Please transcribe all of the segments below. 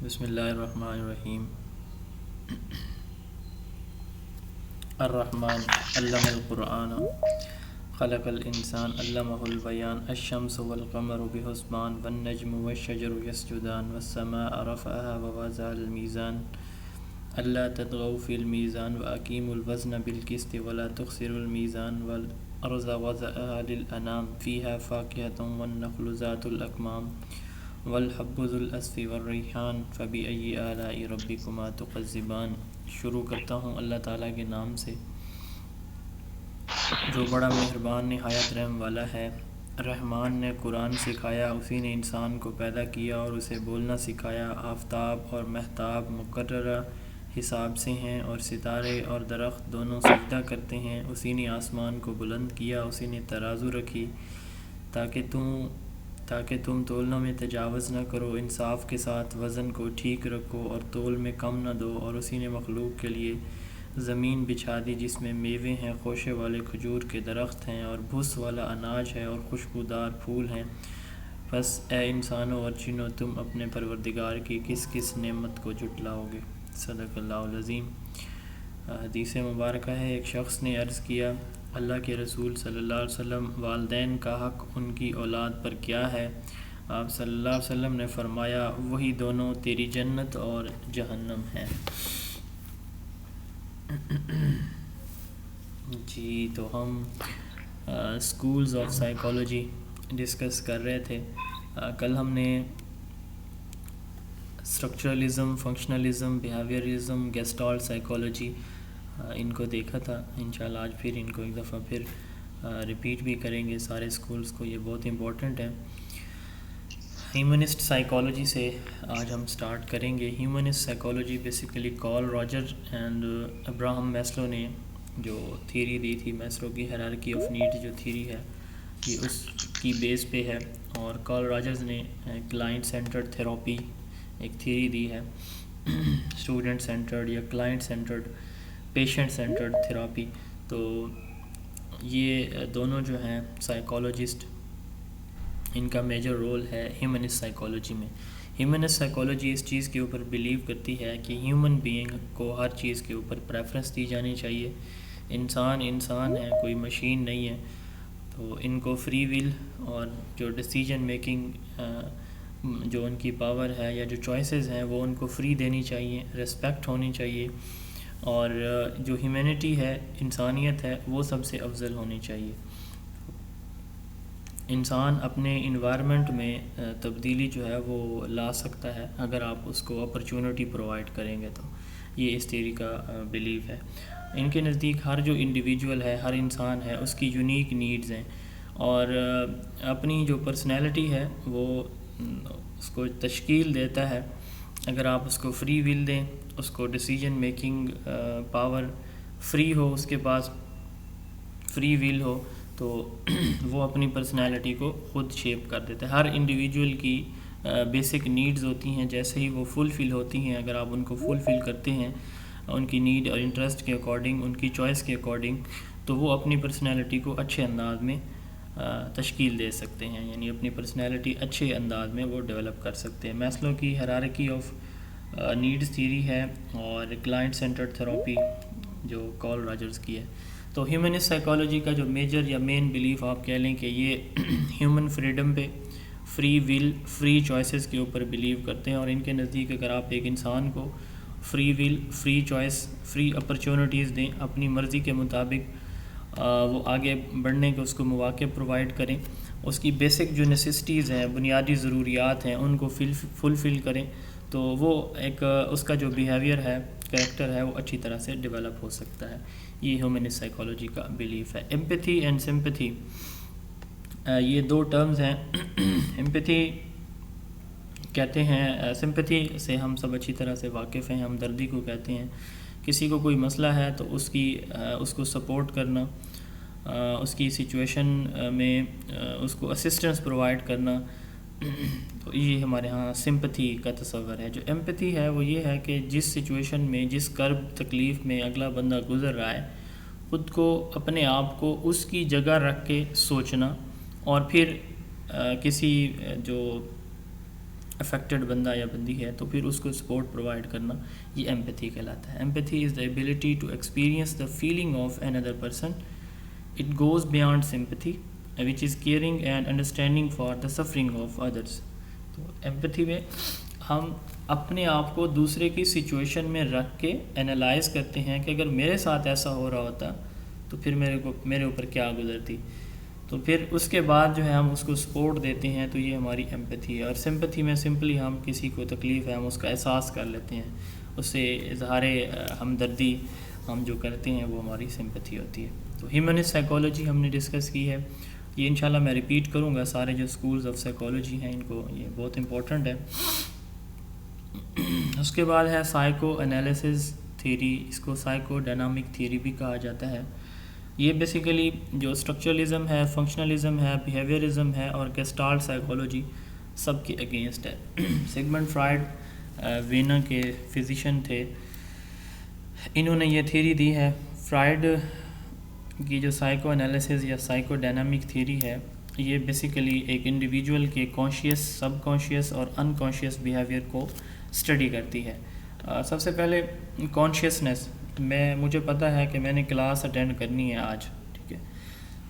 بسم اللہ الرحمن الرحیم۔ الرحمن علم القرآن خلق الانسان علمہ البیان الشمس والقمر بحسبان والنجم والشجر یسجدان والسماء رفعها ووضع الميزان الا تطغوا في الميزان واقیموا الوزن بالقسط ولا تخسروا الميزان والارض وضعها للانام فيها فاکہۃ والنخل ذات الاکمام والحب ذو العصف والریحان فبأي آلاء ربكما تكذبان۔ شروع کرتا ہوں اللہ تعالیٰ کے نام سے جو بڑا مہربان نہایت رحم والا ہے۔ رحمان نے قرآن سکھایا، اسی نے انسان کو پیدا کیا اور اسے بولنا سکھایا۔ آفتاب اور مہتاب مقررہ حساب سے ہیں اور ستارے اور درخت دونوں سجدہ کرتے ہیں۔ اسی نے آسمان کو بلند کیا، اسی نے ترازو رکھی تاکہ تم تولنے میں تجاوز نہ کرو۔ انصاف کے ساتھ وزن کو ٹھیک رکھو اور تول میں کم نہ دو۔ اور اسی نے مخلوق کے لیے زمین بچھا دی جس میں میوے ہیں، خوشے والے کھجور کے درخت ہیں اور بھس والا اناج ہے اور خوشبودار پھول ہیں۔ پس اے انسانوں اور جنوں، تم اپنے پروردگار کی کس کس نعمت کو جھٹلاؤ گے؟ صدق اللہ العظیم۔ حدیث مبارکہ ہے، ایک شخص نے عرض کیا، اللہ کے رسول صلی اللہ علیہ وسلم، والدین کا حق ان کی اولاد پر کیا ہے؟ آپ صلی اللہ علیہ وسلم نے فرمایا، وہی دونوں تیری جنت اور جہنم ہیں۔ جی، تو ہم اسکولز آف سائیکالوجی ڈسکس کر رہے تھے۔ کل ہم نے structuralism, functionalism, behaviourism, gestalt psychology ان کو دیکھا تھا۔ انشاءاللہ آج پھر ان کو ایک دفعہ پھر ریپیٹ بھی کریں گے سارے اسکولز کو، یہ بہت امپورٹنٹ ہے۔ ہیومنسٹ سائیکالوجی سے آج ہم سٹارٹ کریں گے۔ Humanist psychology basically Carl Roger and Abraham Maslow نے جو تھیری دی تھی، میسلو کی ہیرارکی آف نیڈ جو تھیری ہے، یہ اس کی بیس پہ ہے۔ اور کارل راجرز نے کلائنٹ سینٹرڈ تھراپی ایک تھیری دی ہے، اسٹوڈنٹ سینٹرڈ یا client centred, patient centred therapy. تو یہ دونوں جو ہیں سائیکالوجسٹ، ان کا میجر رول ہے ہیومنسٹ سائیکالوجی میں۔ ہیومنسٹ سائیکالوجی اس چیز کے اوپر بلیو کرتی ہے کہ ہیومن بینگ کو ہر چیز کے اوپر پریفرنس دی جانی چاہیے۔ انسان ہے، کوئی مشین نہیں ہے۔ تو ان کو فری ول اور جو ڈیسیجن میکنگ جو ان کی پاور ہے یا جو چوائسیز ہیں وہ ان کو فری دینی چاہیے، ریسپیکٹ ہونی چاہیے، اور جو ہیومینٹی ہے، انسانیت ہے، وہ سب سے افضل ہونی چاہیے۔ انسان اپنے انوائرمنٹ میں تبدیلی جو ہے وہ لا سکتا ہے اگر آپ اس کو اپرچونٹی پرووائڈ کریں گے، تو یہ اس تھیوری کا بلیو ہے۔ ان کے نزدیک ہر جو انڈیویجول ہے، ہر انسان ہے، اس کی یونیک نیڈز ہیں، اور اپنی جو پرسنالٹی ہے وہ اس کو تشکیل دیتا ہے۔ اگر آپ اس کو فری ول دیں، اس کو ڈیسیجن میکنگ پاور فری ہو، اس کے پاس فری ول ہو، تو وہ اپنی پرسنالٹی کو خود شیپ کر دیتا ہے۔ ہر انڈیویجول کی بیسک نیڈز ہوتی ہیں، جیسے ہی وہ فل ہوتی ہیں، اگر آپ ان کو فل کرتے ہیں ان کی نیڈ اور انٹرسٹ کے اکارڈنگ، ان کی چوائس کے اکارڈنگ، تو وہ اپنی پرسنالٹی کو اچھے انداز میں تشکیل دے سکتے ہیں، یعنی اپنی پرسنالٹی اچھے انداز میں وہ ڈیولپ کر سکتے ہیں۔ میسلو کی ہیرارکی آف نیڈز تھیری ہے، اور کلائنٹ سینٹرڈ تھراپی جو کارل راجرز کی ہے۔ تو ہیومنسٹ سائیکالوجی کا جو میجر یا مین بلیف آپ کہہ لیں کہ یہ ہیومن فریڈم پہ، فری ول، فری چوائسیز کے اوپر بلیو کرتے ہیں، اور ان کے نزدیک اگر آپ ایک انسان کو free will, free choice, free opportunities دیں، اپنی مرضی کے مطابق وہ آگے بڑھنے کے اس کو مواقع پرووائڈ کریں، اس کی بیسک جو نیسیسٹیز ہیں، بنیادی ضروریات ہیں، ان کو فل کریں، تو وہ ایک اس کا جو بیہیویئر ہے، کریکٹر ہے، وہ اچھی طرح سے ڈیولپ ہو سکتا ہے۔ یہ ہیومنسٹ سائیکالوجی کا بلیف ہے۔ ایمپیتھی اینڈ سمپیتھی، یہ دو ٹرمز ہیں۔ ایمپیتھی کہتے ہیں، سمپیتھی سے ہم سب اچھی طرح سے واقف ہیں، ہمدردی کو کہتے ہیں۔ کسی کو کوئی مسئلہ ہے تو اس کو سپورٹ کرنا، اس کی سچویشن میں اس کو اسسٹنس پرووائڈ کرنا، تو یہ ہمارے ہاں سمپتھی کا تصور ہے۔ جو ایمپیتھی ہے وہ یہ ہے کہ جس سچویشن میں، جس کرب تکلیف میں اگلا بندہ گزر رہا ہے، خود کو، اپنے آپ کو اس کی جگہ رکھ کے سوچنا، اور پھر کسی جو افیکٹڈ بندہ یا بندی ہے تو پھر اس کو سپورٹ پرووائڈ کرنا یہ ایمپیتھی کہلاتا ہے. Empathy is the ability to experience the feeling of another person. It goes beyond sympathy which is caring and understanding for the suffering of others. تو ایمپیتھی میں ہم اپنے آپ کو دوسرے کی سچویشن میں رکھ کے انالائز کرتے ہیں کہ اگر میرے ساتھ ایسا ہو رہا ہوتا تو پھر میرے اوپر کیا گزرتی. تو پھر اس کے بعد جو ہے ہم اس کو سپورٹ دیتے ہیں. تو یہ ہماری ایمپیتھی ہے. اور سمپتھی میں سمپلی ہم کسی کو تکلیف ہے ہم اس کا احساس کر لیتے ہیں, اس سے اظہار ہمدردی ہم جو کرتے ہیں وہ ہماری سمپتھی ہوتی ہے. تو ہیومنسٹ سائیکالوجی ہم نے ڈسکس کی ہے. یہ انشاءاللہ میں ریپیٹ کروں گا, سارے جو اسکولز آف سائیکالوجی ہیں ان کو یہ بہت امپورٹنٹ ہے. اس کے بعد ہے سائیکو انالیسز تھیوری, اس کو سائیکو ڈائنامک تھیوری بھی کہا جاتا ہے. یہ بیسیکلی جو اسٹرکچرلزم ہے, فنکشنلزم ہے, بیہیویئرزم ہے اور گیسٹالٹ سائیکالوجی سب کے اگینسٹ ہے. سیگمنڈ فرائڈ وینا کے فزیشین تھے, انہوں نے یہ تھیوری دی ہے. فرائڈ کی جو سائیکو انالیسز یا سائیکو ڈائنامک تھیوری ہے یہ بیسیکلی ایک انڈیویجول کے کانشیس, سب کانشیس اور ان کانشیس بیہیویئر کو اسٹڈی کرتی ہے. سب سے پہلے کانشیسنیس, مجھے پتہ ہے کہ میں نے کلاس اٹینڈ کرنی ہے آج, ٹھیک ہے,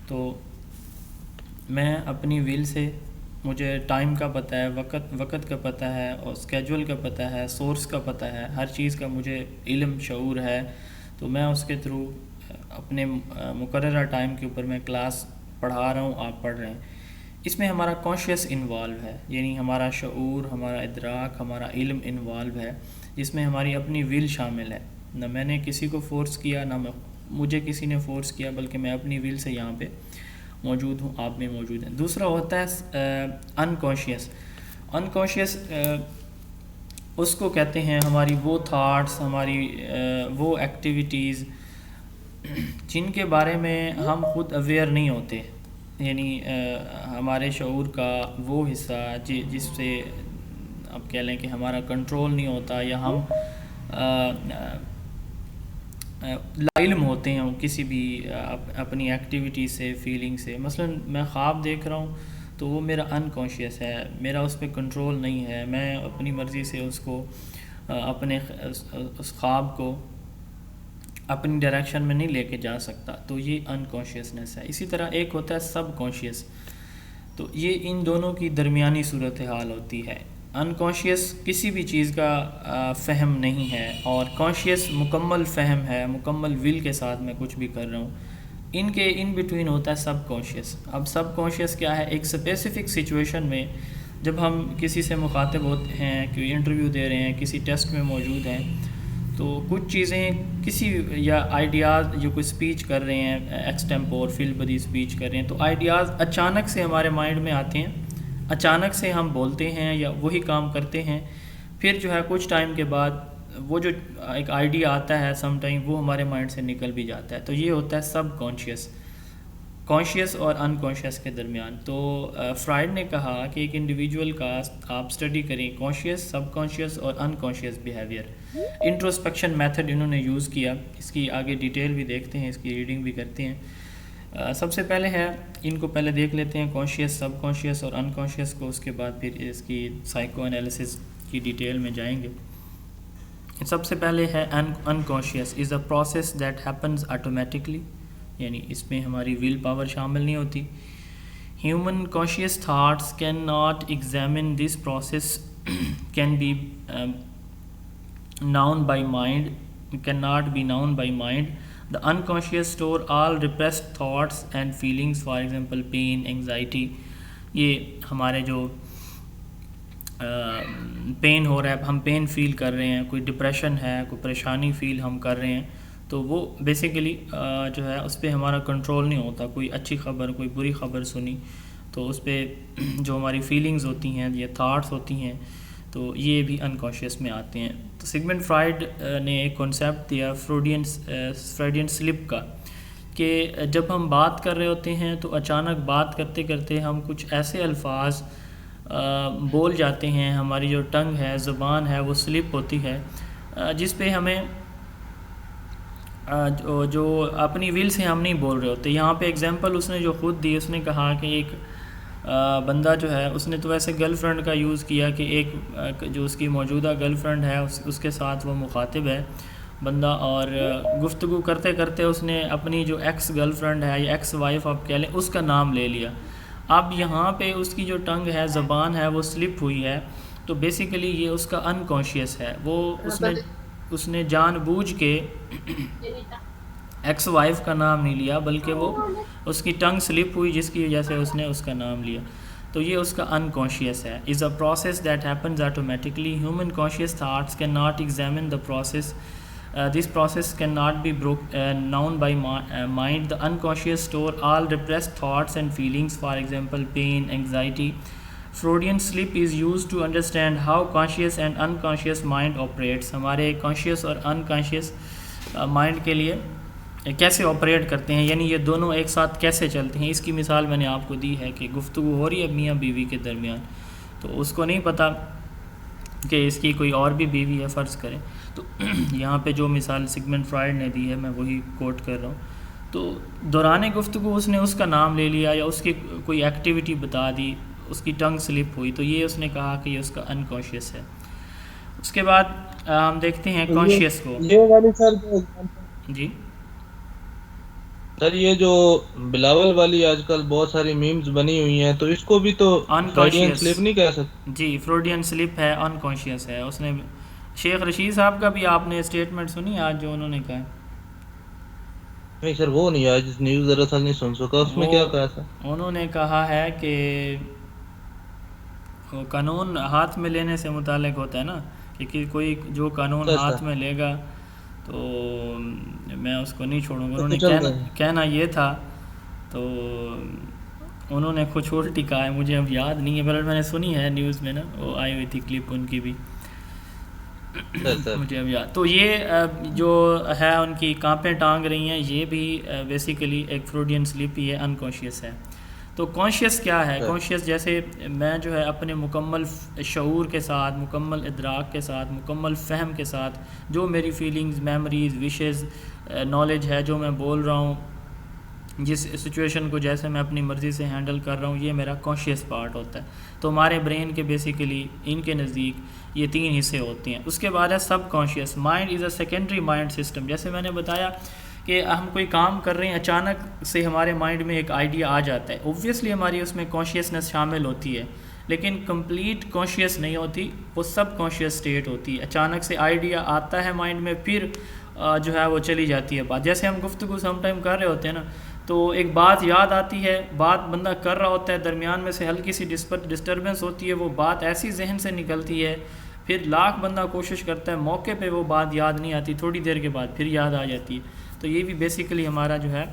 تو میں اپنی ویل سے, مجھے ٹائم کا پتہ ہے, وقت کا پتہ ہے, اور اسکیجول کا پتہ ہے, سورس کا پتہ ہے, ہر چیز کا مجھے علم شعور ہے. تو میں اس کے تھرو اپنے مقررہ ٹائم کے اوپر میں کلاس پڑھا رہا ہوں, آپ پڑھ رہے ہیں. اس میں ہمارا کانشیس انوالو ہے, یعنی ہمارا شعور, ہمارا ادراک, ہمارا علم انوالو ہے, جس میں ہماری اپنی ویل شامل ہے. نہ میں نے کسی کو فورس کیا, نہ مجھے کسی نے فورس کیا, بلکہ میں اپنی ویل سے یہاں پہ موجود ہوں, آپ میں موجود ہیں. دوسرا ہوتا ہے انکانشیس. انکانشیس اس کو کہتے ہیں ہماری وہ تھاٹس, ہماری وہ ایکٹیویٹیز جن کے بارے میں ہم خود اویئر نہیں ہوتے, یعنی ہمارے شعور کا وہ حصہ جس سے اب کہہ لیں کہ ہمارا کنٹرول نہیں ہوتا, یا ہم لا علم ہوتے ہیں کسی بھی اپنی ایکٹیویٹی سے, فیلنگ سے. مثلا میں خواب دیکھ رہا ہوں تو وہ میرا انکانشیس ہے, میرا اس پہ کنٹرول نہیں ہے, میں اپنی مرضی سے اس کو اپنے اس خواب کو اپنی ڈائریکشن میں نہیں لے کے جا سکتا. تو یہ انکانشیسنیس ہے. اسی طرح ایک ہوتا ہے سب کانشیس. تو یہ ان دونوں کی درمیانی صورتحال ہوتی ہے. انکانشیس کسی بھی چیز کا فہم نہیں ہے, اور کانشیس مکمل فہم ہے, مکمل ول کے ساتھ میں کچھ بھی کر رہا ہوں. ان بٹوین ہوتا ہے سب کانشیس. اب سب کانشیس کیا ہے؟ ایک اسپیسیفک سچویشن میں جب ہم کسی سے مخاطب ہوتے ہیں, کوئی انٹرویو دے رہے ہیں, کسی ٹیسٹ میں موجود ہیں, تو کچھ چیزیں کسی یا آئیڈیاز جو کوئی اسپیچ کر رہے ہیں, ایکسٹیمپور فیل بدی اسپیچ کر رہے ہیں, تو آئیڈیاز اچانک سے ہمارے مائنڈ میں آتے ہیں, اچانک سے ہم بولتے ہیں یا وہی کام کرتے ہیں. پھر جو ہے کچھ ٹائم کے بعد وہ جو ایک آئیڈیا آتا ہے سم ٹائم وہ ہمارے مائنڈ سے نکل بھی جاتا ہے. تو یہ ہوتا ہے سب کانشیس, کانشیس اور انکانشیس کے درمیان. تو فرائڈ نے کہا کہ ایک انڈیویجول کا آپ اسٹڈی کریں کانشیس, سب کانشیس اور انکانشیس بیہیویئر. انٹروسپیکشن میتھڈ انہوں نے یوز کیا, اس کی آگے ڈیٹیل بھی دیکھتے ہیں, اس کی ریڈنگ بھی کرتے ہیں. سب سے پہلے ہے, ان کو پہلے دیکھ لیتے ہیں کانشیس, سب کانشیس اور انکانشیس کو, اس کے بعد پھر اس کی سائیکو انالیسس کی ڈیٹیل میں جائیں گے. سب سے پہلے ہے unconscious is a process that happens automatically, یعنی اس میں ہماری ویل پاور شامل نہیں ہوتی. Human conscious thoughts can not examine this process, cannot known by mind, cannot be known by mind. The unconscious store all repressed thoughts and feelings, for example pain, anxiety. یہ ہمارے جو pain ہو رہا ہے, ہم pain فیل کر رہے ہیں, کوئی ڈپریشن ہے, کوئی پریشانی فیل ہم کر رہے ہیں, تو وہ بیسیکلی جو ہے اس پہ ہمارا کنٹرول نہیں ہوتا. کوئی اچھی خبر, کوئی بری خبر سنی, تو اس پہ جو ہماری فیلنگز ہوتی ہیں, یہ تھاٹس ہوتی ہیں, تو یہ بھی انکانشیس میں آتے ہیں. تو سیگمنڈ فرائڈ نے ایک کانسیپٹ دیا فریڈین سلپ کا, کہ جب ہم بات کر رہے ہوتے ہیں تو اچانک بات کرتے کرتے ہم کچھ ایسے الفاظ بول جاتے ہیں, ہماری جو ٹنگ ہے, زبان ہے, وہ سلپ ہوتی ہے, جس پہ ہمیں جو اپنی ویل سے ہم نہیں بول رہے ہوتے. یہاں پہ ایگزامپل اس نے جو خود دی, اس نے کہا کہ ایک بندہ جو ہے اس نے تو ویسے گرل فرینڈ کا یوز کیا کہ ایک جو اس کی موجودہ گرل فرینڈ ہے اس کے ساتھ وہ مخاطب ہے بندہ، اور گفتگو کرتے کرتے اس نے اپنی جو ایکس گرل فرینڈ ہے یا ایکس وائف آپ کہہ لیں اس کا نام لے لیا. اب یہاں پہ اس کی جو ٹنگ ہے، زبان ہے، وہ سلپ ہوئی ہے. تو بیسیکلی یہ اس کا انکانشیس ہے، وہ اس نے جان بوجھ کے ایکس وائف کا نام نہیں لیا، بلکہ وہ اس کی ٹنگ سلپ ہوئی جس کی وجہ سے اس نے اس کا نام لیا. تو یہ اس کا انکانشیس ہے. Is a process that happens automatically. Human conscious thoughts can not examine the process. This process cannot be known by mind. The unconscious store all repressed thoughts and feelings, for example, pain, anxiety. Freudian slip is used to understand how conscious and unconscious mind operates. ہمارے conscious اور unconscious mind کے لیے کیسے operate کرتے ہیں، یعنی یہ دونوں ایک ساتھ کیسے چلتے ہیں. اس کی مثال میں نے آپ کو دی ہے کہ گفتگو ہو رہی ہے میاں بیوی کے درمیان، تو اس کو نہیں پتہ کہ اس کی کوئی اور بھی بیوی ہے فرض کریں. تو یہاں پہ جو مثال سگمنڈ فرائڈ نے دی ہے میں وہی کوٹ کر رہا ہوں. تو دوران گفتگو اس نے اس کا نام لے لیا یا اس کی کوئی ایکٹیویٹی بتا دی، اس کی ٹنگ سلپ ہوئی، تو یہ اس نے کہا کہ یہ اس کا انکانشیس ہے. اس کے بعد ہم دیکھتے ہیں کانشیس کو. یہ والی جی سر یہ جو بلاول والی آج کل بہت ساری میمز بنی ہوئی ہیں، تو اس کو بھی تو فرویڈین سلپ نہیں کہہ سکتے؟ جی فرویڈین سلپ ہے، انکانشیس ہے. اس نے شیخ رشید صاحب کا بھی آپ نے اسٹیٹمنٹ سنی آج جو انہوں نے کہا؟ نہیں سر وہ نہیں آج نیوز دراصل نہیں سن سکا. اس میں کیا کہا تھا؟ انہوں نے کہا ہے کہ قانون ہاتھ میں لینے سے متعلق ہوتا ہے نا، کہ کوئی جو قانون ہاتھ میں لے گا تو میں اس کو نہیں چھوڑوں گا. انہوں نے کہنا یہ تھا، تو انہوں نے کچھ الٹی کہا ہے، مجھے اب یاد نہیں ہے، بلکہ میں نے سنی ہے نیوز میں نا، وہ آئی ہوئی تھی کلپ ان کی بھی مجھے اب یاد. تو یہ جو ہے ان کی کانپیں ٹانگ رہی ہیں، یہ بھی بیسیکلی ایک فرویڈین سلپ ہی ہے، انکانشیس ہے. تو کانشیس کیا ہے؟ کانشیس جیسے میں جو ہے اپنے مکمل شعور کے ساتھ، مکمل ادراک کے ساتھ، مکمل فہم کے ساتھ جو میری فیلنگز، میموریز، وشز، نالج ہے، جو میں بول رہا ہوں، جس سچویشن کو جیسے میں اپنی مرضی سے ہینڈل کر رہا ہوں، یہ میرا کانشیس پارٹ ہوتا ہے. تو ہمارے برین کے بیسیکلی ان کے نزدیک یہ 3 حصے ہوتے ہیں. اس کے بعد ہے subconscious. Mind is a secondary mind system. جیسے میں نے بتایا کہ ہم کوئی کام کر رہے ہیں، اچانک سے ہمارے مائنڈ میں ایک آئیڈیا آ جاتا ہے، اوبویسلی ہماری اس میں کانشیسنس شامل ہوتی ہے، لیکن کمپلیٹ کانشیس نہیں ہوتی، وہ سب کانشیس اسٹیٹ ہوتی ہے. اچانک سے آئیڈیا آتا ہے مائنڈ میں، پھر جو ہے وہ چلی جاتی ہے بات. جیسے ہم گفتگو سم ٹائم کر رہے ہوتے ہیں نا، تو ایک بات یاد آتی ہے، بات بندہ کر رہا ہوتا ہے، درمیان میں سے ہلکی سی ڈسٹربنس ہوتی ہے، وہ بات ایسی ذہن سے نکلتی ہے، پھر لاکھ بندہ کوشش کرتا ہے، موقع پہ وہ بات یاد نہیں آتی، تھوڑی دیر کے بعد پھر یاد آ جاتی ہے. تو یہ بھی بیسیکلی ہمارا جو ہے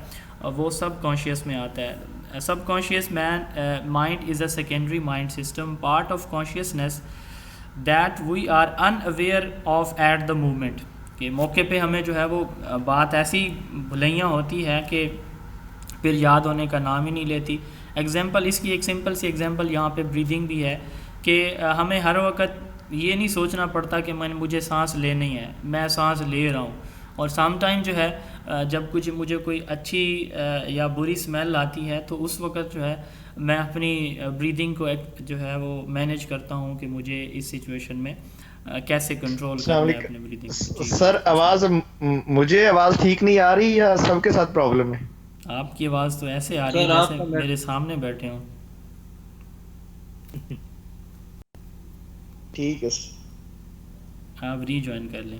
وہ سب کانشیس میں آتا ہے. Subconscious mind is a secondary mind system part of consciousness that we are in aware of at the moment. کہ موقع پہ ہمیں جو ہے وہ بات ایسی بھلیاں ہوتی ہے کہ پھر یاد ہونے کا نام ہی نہیں لیتی. ایگزامپل اس کی ایک سمپل سی ایگزامپل یہاں پہ بریدنگ بھی ہے کہ ہمیں ہر وقت یہ نہیں سوچنا پڑتا کہ مجھے سانس لینی ہے، میں سانس لے رہا ہوں. اور سم ٹائم جو ہے جب مجھے کوئی اچھی یا بری اسمیل آتی ہے تو اس وقت جو ہے میں اپنی بریدنگ کو جو ہے وہ مینیج کرتا ہوں کہ مجھے اس سچویشن میں کیسے کنٹرول کرنا ہے اپنی بریدنگ. سر آواز مجھے آواز ٹھیک نہیں آ رہی یا سب کے ساتھ پرابلم ہے؟ آپ کی آواز تو ایسے آ رہی ہے جیسے میرے سامنے بیٹھے ہوں. ٹھیک ہے آپ ری جوائن کر لیں.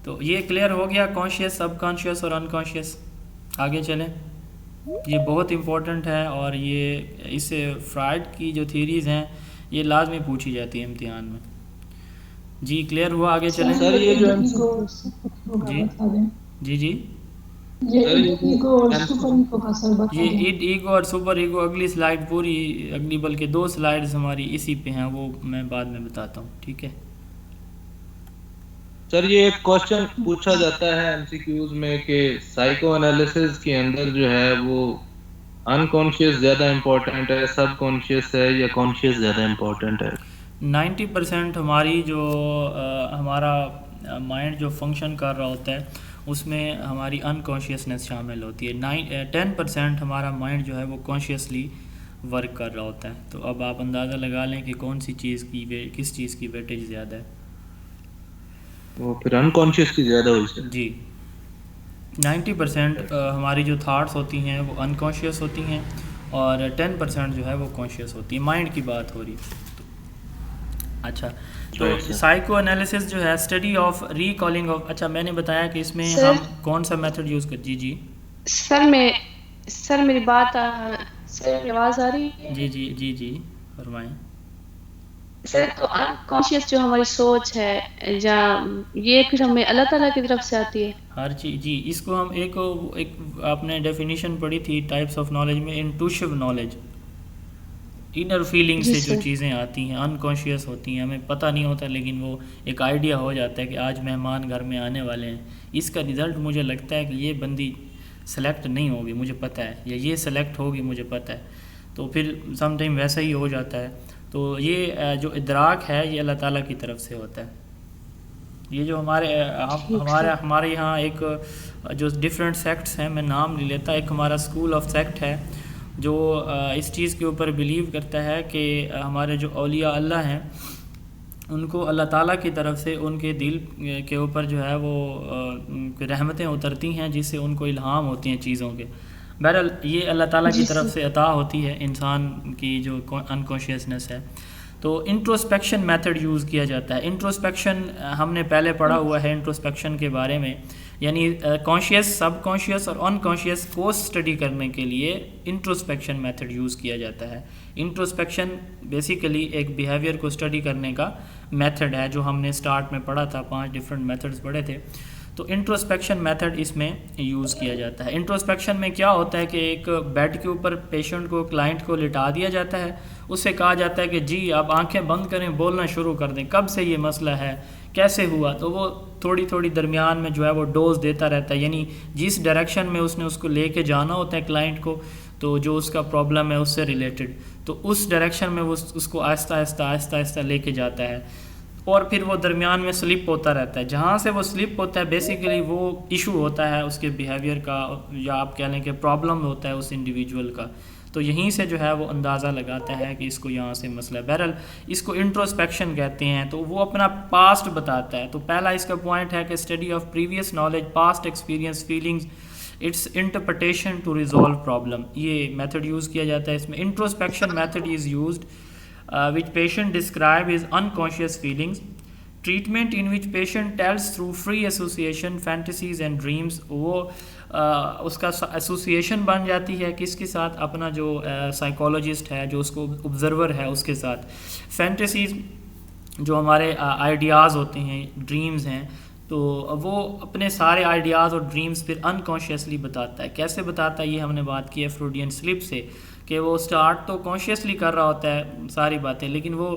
تو یہ کلیئر ہو گیا کانشیس، سب کانشیس اور انکانشیس. آگے چلیں، یہ بہت امپورٹنٹ ہے اور یہ اس سے فرائڈ کی جو تھیریز ہیں یہ لازمی پوچھی جاتی ہیں امتحان میں. جی کلیئر ہوا؟ آگے چلیں. سر یہ جو جی یہ ایگو اور سپر ایگو اگلی سلائیڈ پوری اگلی بلکہ 2 سلائیڈز ہماری اسی پہ ہیں، وہ میں بعد میں بتاتا ہوں. ٹھیک ہے سر یہ ایک کوشچن پوچھا جاتا ہے ایم سی کیوز میں کہ سائیکو انالیسز کے اندر جو ہے وہ انکانشیس زیادہ امپورٹنٹ ہے، سب کانشیس ہے، یا کانشیس زیادہ امپورٹنٹ ہے؟ 90% ہماری جو ہمارا مائنڈ جو فنکشن کر رہا ہوتا ہے اس میں ہماری انکانشیسنیس شامل ہوتی ہے. 10% ہمارا مائنڈ جو ہے وہ کانشیسلی ورک کر رہا ہوتا ہے. تو اب آپ اندازہ لگا لیں کہ کون سی چیز کی کس چیز کی ویٹیج زیادہ ہے. وہ پھر انکانشیس کی زیادہ ہوئی ہے. جی 90% ہماری جو تھاٹس ہوتی ہیں وہ انکانشیس ہوتی ہیں اور 10% جو ہے وہ کانشیس ہوتی ہے. مائنڈ کی بات ہو رہی ہے. اچھا تو سائیکو انالیسس جو ہے اسٹڈی آف ریکالنگ آف. اچھا میں نے بتایا کہ اس میں ہم کون سا میتھڈ یوز کر. جی سر میری بات سر میری آواز آ رہی ہے؟ جی فرمائیں. سر تو انکانشیس جو ہماری سوچ ہے یہ پھر ہمیں اللہ تعالیٰ کی طرف سے آتی ہے ہر چیز. جی اس کو ہم ایک آپ نے ڈیفینیشن پڑھی تھی ٹائپس آف نالج میں, انٹوشو نالج, انر فیلنگ سے جو چیزیں آتی ہیں انکانشیس ہوتی ہیں, ہمیں پتہ نہیں ہوتا لیکن وہ ایک آئیڈیا ہو جاتا ہے کہ آج مہمان گھر میں آنے والے ہیں, اس کا رزلٹ مجھے لگتا ہے کہ یہ بندی سلیکٹ نہیں ہوگی مجھے پتہ ہے, یا یہ سلیکٹ ہوگی مجھے پتہ ہے. تو پھر سم ٹائم ویسا ہی ہو جاتا ہے. تو یہ جو ادراک ہے یہ اللہ تعالیٰ کی طرف سے ہوتا ہے. یہ جو ہمارے یہاں ایک جو ڈفرینٹ سیکٹس ہیں, میں نام لے لیتا. ایک ہمارا اسکول آف سیکٹ ہے جو اس چیز کے اوپر بلیو کرتا ہے کہ ہمارے جو اولیاء اللہ ہیں ان کو اللہ تعالیٰ کی طرف سے ان کے دل کے اوپر جو ہے وہ رحمتیں اترتی ہیں جس سے ان کو الہام ہوتی ہیں چیزوں کے. بہرحال یہ اللہ تعالیٰ کی طرف سے عطا ہوتی ہے انسان کی جو انکانشیسنس ہے. تو انٹروسپیکشن میتھڈ یوز کیا جاتا ہے. انٹروسپیکشن ہم نے پہلے پڑھا ہوا ہے انٹروسپیکشن کے بارے میں, یعنی کانشیس, سب کانشیس اور ان کانشیس کو اسٹڈی کرنے کے لیے انٹروسپیکشن میتھڈ یوز کیا جاتا ہے. انٹروسپیکشن بیسیکلی ایک بیہیویئر کو اسٹڈی کرنے کا میتھڈ ہے جو ہم نے اسٹارٹ میں پڑھا تھا, 5 ڈفرینٹ میتھڈز پڑھے تھے. تو انٹروسپیکشن میتھڈ اس میں یوز کیا جاتا ہے. انٹروسپیکشن میں کیا ہوتا ہے کہ ایک بیڈ کے اوپر پیشنٹ کو, کلائنٹ کو لٹا دیا جاتا ہے, اس سے کہا جاتا ہے کہ جی آپ آنکھیں بند کریں, بولنا شروع کر دیں, کب سے یہ مسئلہ ہے, کیسے ہوا. تو وہ تھوڑی درمیان میں جو ہے وہ ڈوز دیتا رہتا ہے, یعنی جس ڈائریکشن میں اس نے اس کو لے کے جانا ہوتا ہے کلائنٹ کو, تو جو اس کا پرابلم ہے اس سے ریلیٹڈ, تو اس ڈائریکشن میں وہ اس کو آہستہ آہستہ لے کے جاتا ہے. اور پھر وہ درمیان میں سلپ ہوتا رہتا ہے. جہاں سے وہ سلپ ہوتا ہے بیسیکلی وہ ایشو ہوتا ہے اس کے بیہیویئر کا, یا آپ کہہ لیں کہ پرابلم ہوتا ہے اس انڈیویجول کا. تو یہیں سے جو ہے وہ اندازہ لگاتا ہے کہ اس کو یہاں سے مسئلہ ہے. بہرحال اس کو انٹروسپیکشن کہتے ہیں. تو وہ اپنا پاسٹ بتاتا ہے. تو پہلا اس کا پوائنٹ ہے کہ study of previous knowledge, past experience, feelings, its interpretation to resolve problem. یہ میتھڈ یوز کیا جاتا ہے اس میں. Introspection method is used which patient describe his unconscious feelings. Treatment in which patient tells through free association, fantasies and dreams. وہ اس کا association بن جاتی ہے کس کے ساتھ, اپنا جو سائیکولوجسٹ ہے, جو اس کو observer ہے, اس کے ساتھ. فینٹیسیز جو ہمارے آئیڈیاز ہوتے ہیں, ڈریمز ہیں, تو وہ اپنے سارے آئیڈیاز اور ڈریمز پھر انکانشیسلی بتاتا ہے. کیسے بتاتا ہے یہ ہم نے بات کی ہے فروڈین سلپ سے, کہ وہ سٹارٹ تو کانشیسلی کر رہا ہوتا ہے ساری باتیں, لیکن وہ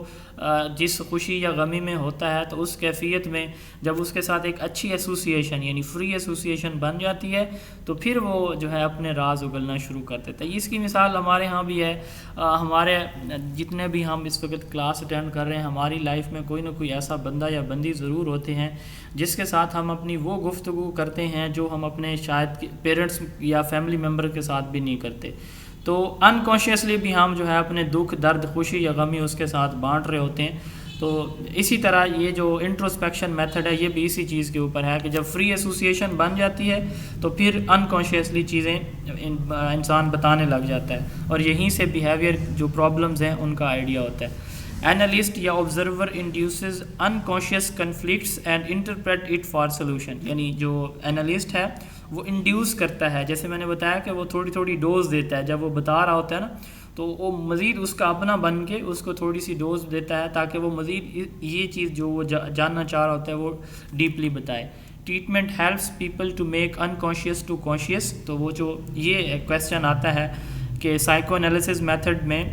جس خوشی یا غمی میں ہوتا ہے تو اس کیفیت میں جب اس کے ساتھ ایک اچھی ایسوسیشن یعنی فری ایسوسیشن بن جاتی ہے تو پھر وہ جو ہے اپنے راز اگلنا شروع کر دیتا ہے. اس کی مثال ہمارے ہاں بھی ہے. ہمارے جتنے بھی ہم اس وقت کلاس اٹینڈ کر رہے ہیں, ہماری لائف میں کوئی نہ کوئی ایسا بندہ یا بندی ضرور ہوتے ہیں جس کے ساتھ ہم اپنی وہ گفتگو کرتے ہیں جو ہم اپنے شاید پیرنٹس یا فیملی ممبر کے ساتھ بھی نہیں کرتے. تو انکانشیسلی بھی ہم جو ہے اپنے دکھ, درد, خوشی یا غمی اس کے ساتھ بانٹ رہے ہوتے ہیں. تو اسی طرح یہ جو انٹروسپیکشن میتھڈ ہے یہ بھی اسی چیز کے اوپر ہے کہ جب فری ایسوسیشن بن جاتی ہے تو پھر انکانشیسلی چیزیں انسان بتانے لگ جاتا ہے, اور یہیں سے بیہیویئر جو پرابلمز ہیں ان کا آئیڈیا ہوتا ہے. اینالسٹ یا observer induces unconscious conflicts and interpret it for solution. یعنی جو اینالسٹ ہے وہ انڈیوس کرتا ہے, جیسے میں نے بتایا کہ وہ تھوڑی ڈوز دیتا ہے. جب وہ بتا رہا ہوتا ہے نا تو وہ مزید اس کا اپنا بن کے اس کو تھوڑی سی ڈوز دیتا ہے تاکہ وہ مزید یہ چیز جو وہ جاننا چاہ رہا ہوتا ہے وہ ڈیپلی بتائے. Treatment helps people to make unconscious to conscious. تو وہ جو یہ کویسچن آتا ہے کہ سائیکو انالیسس میتھڈ میں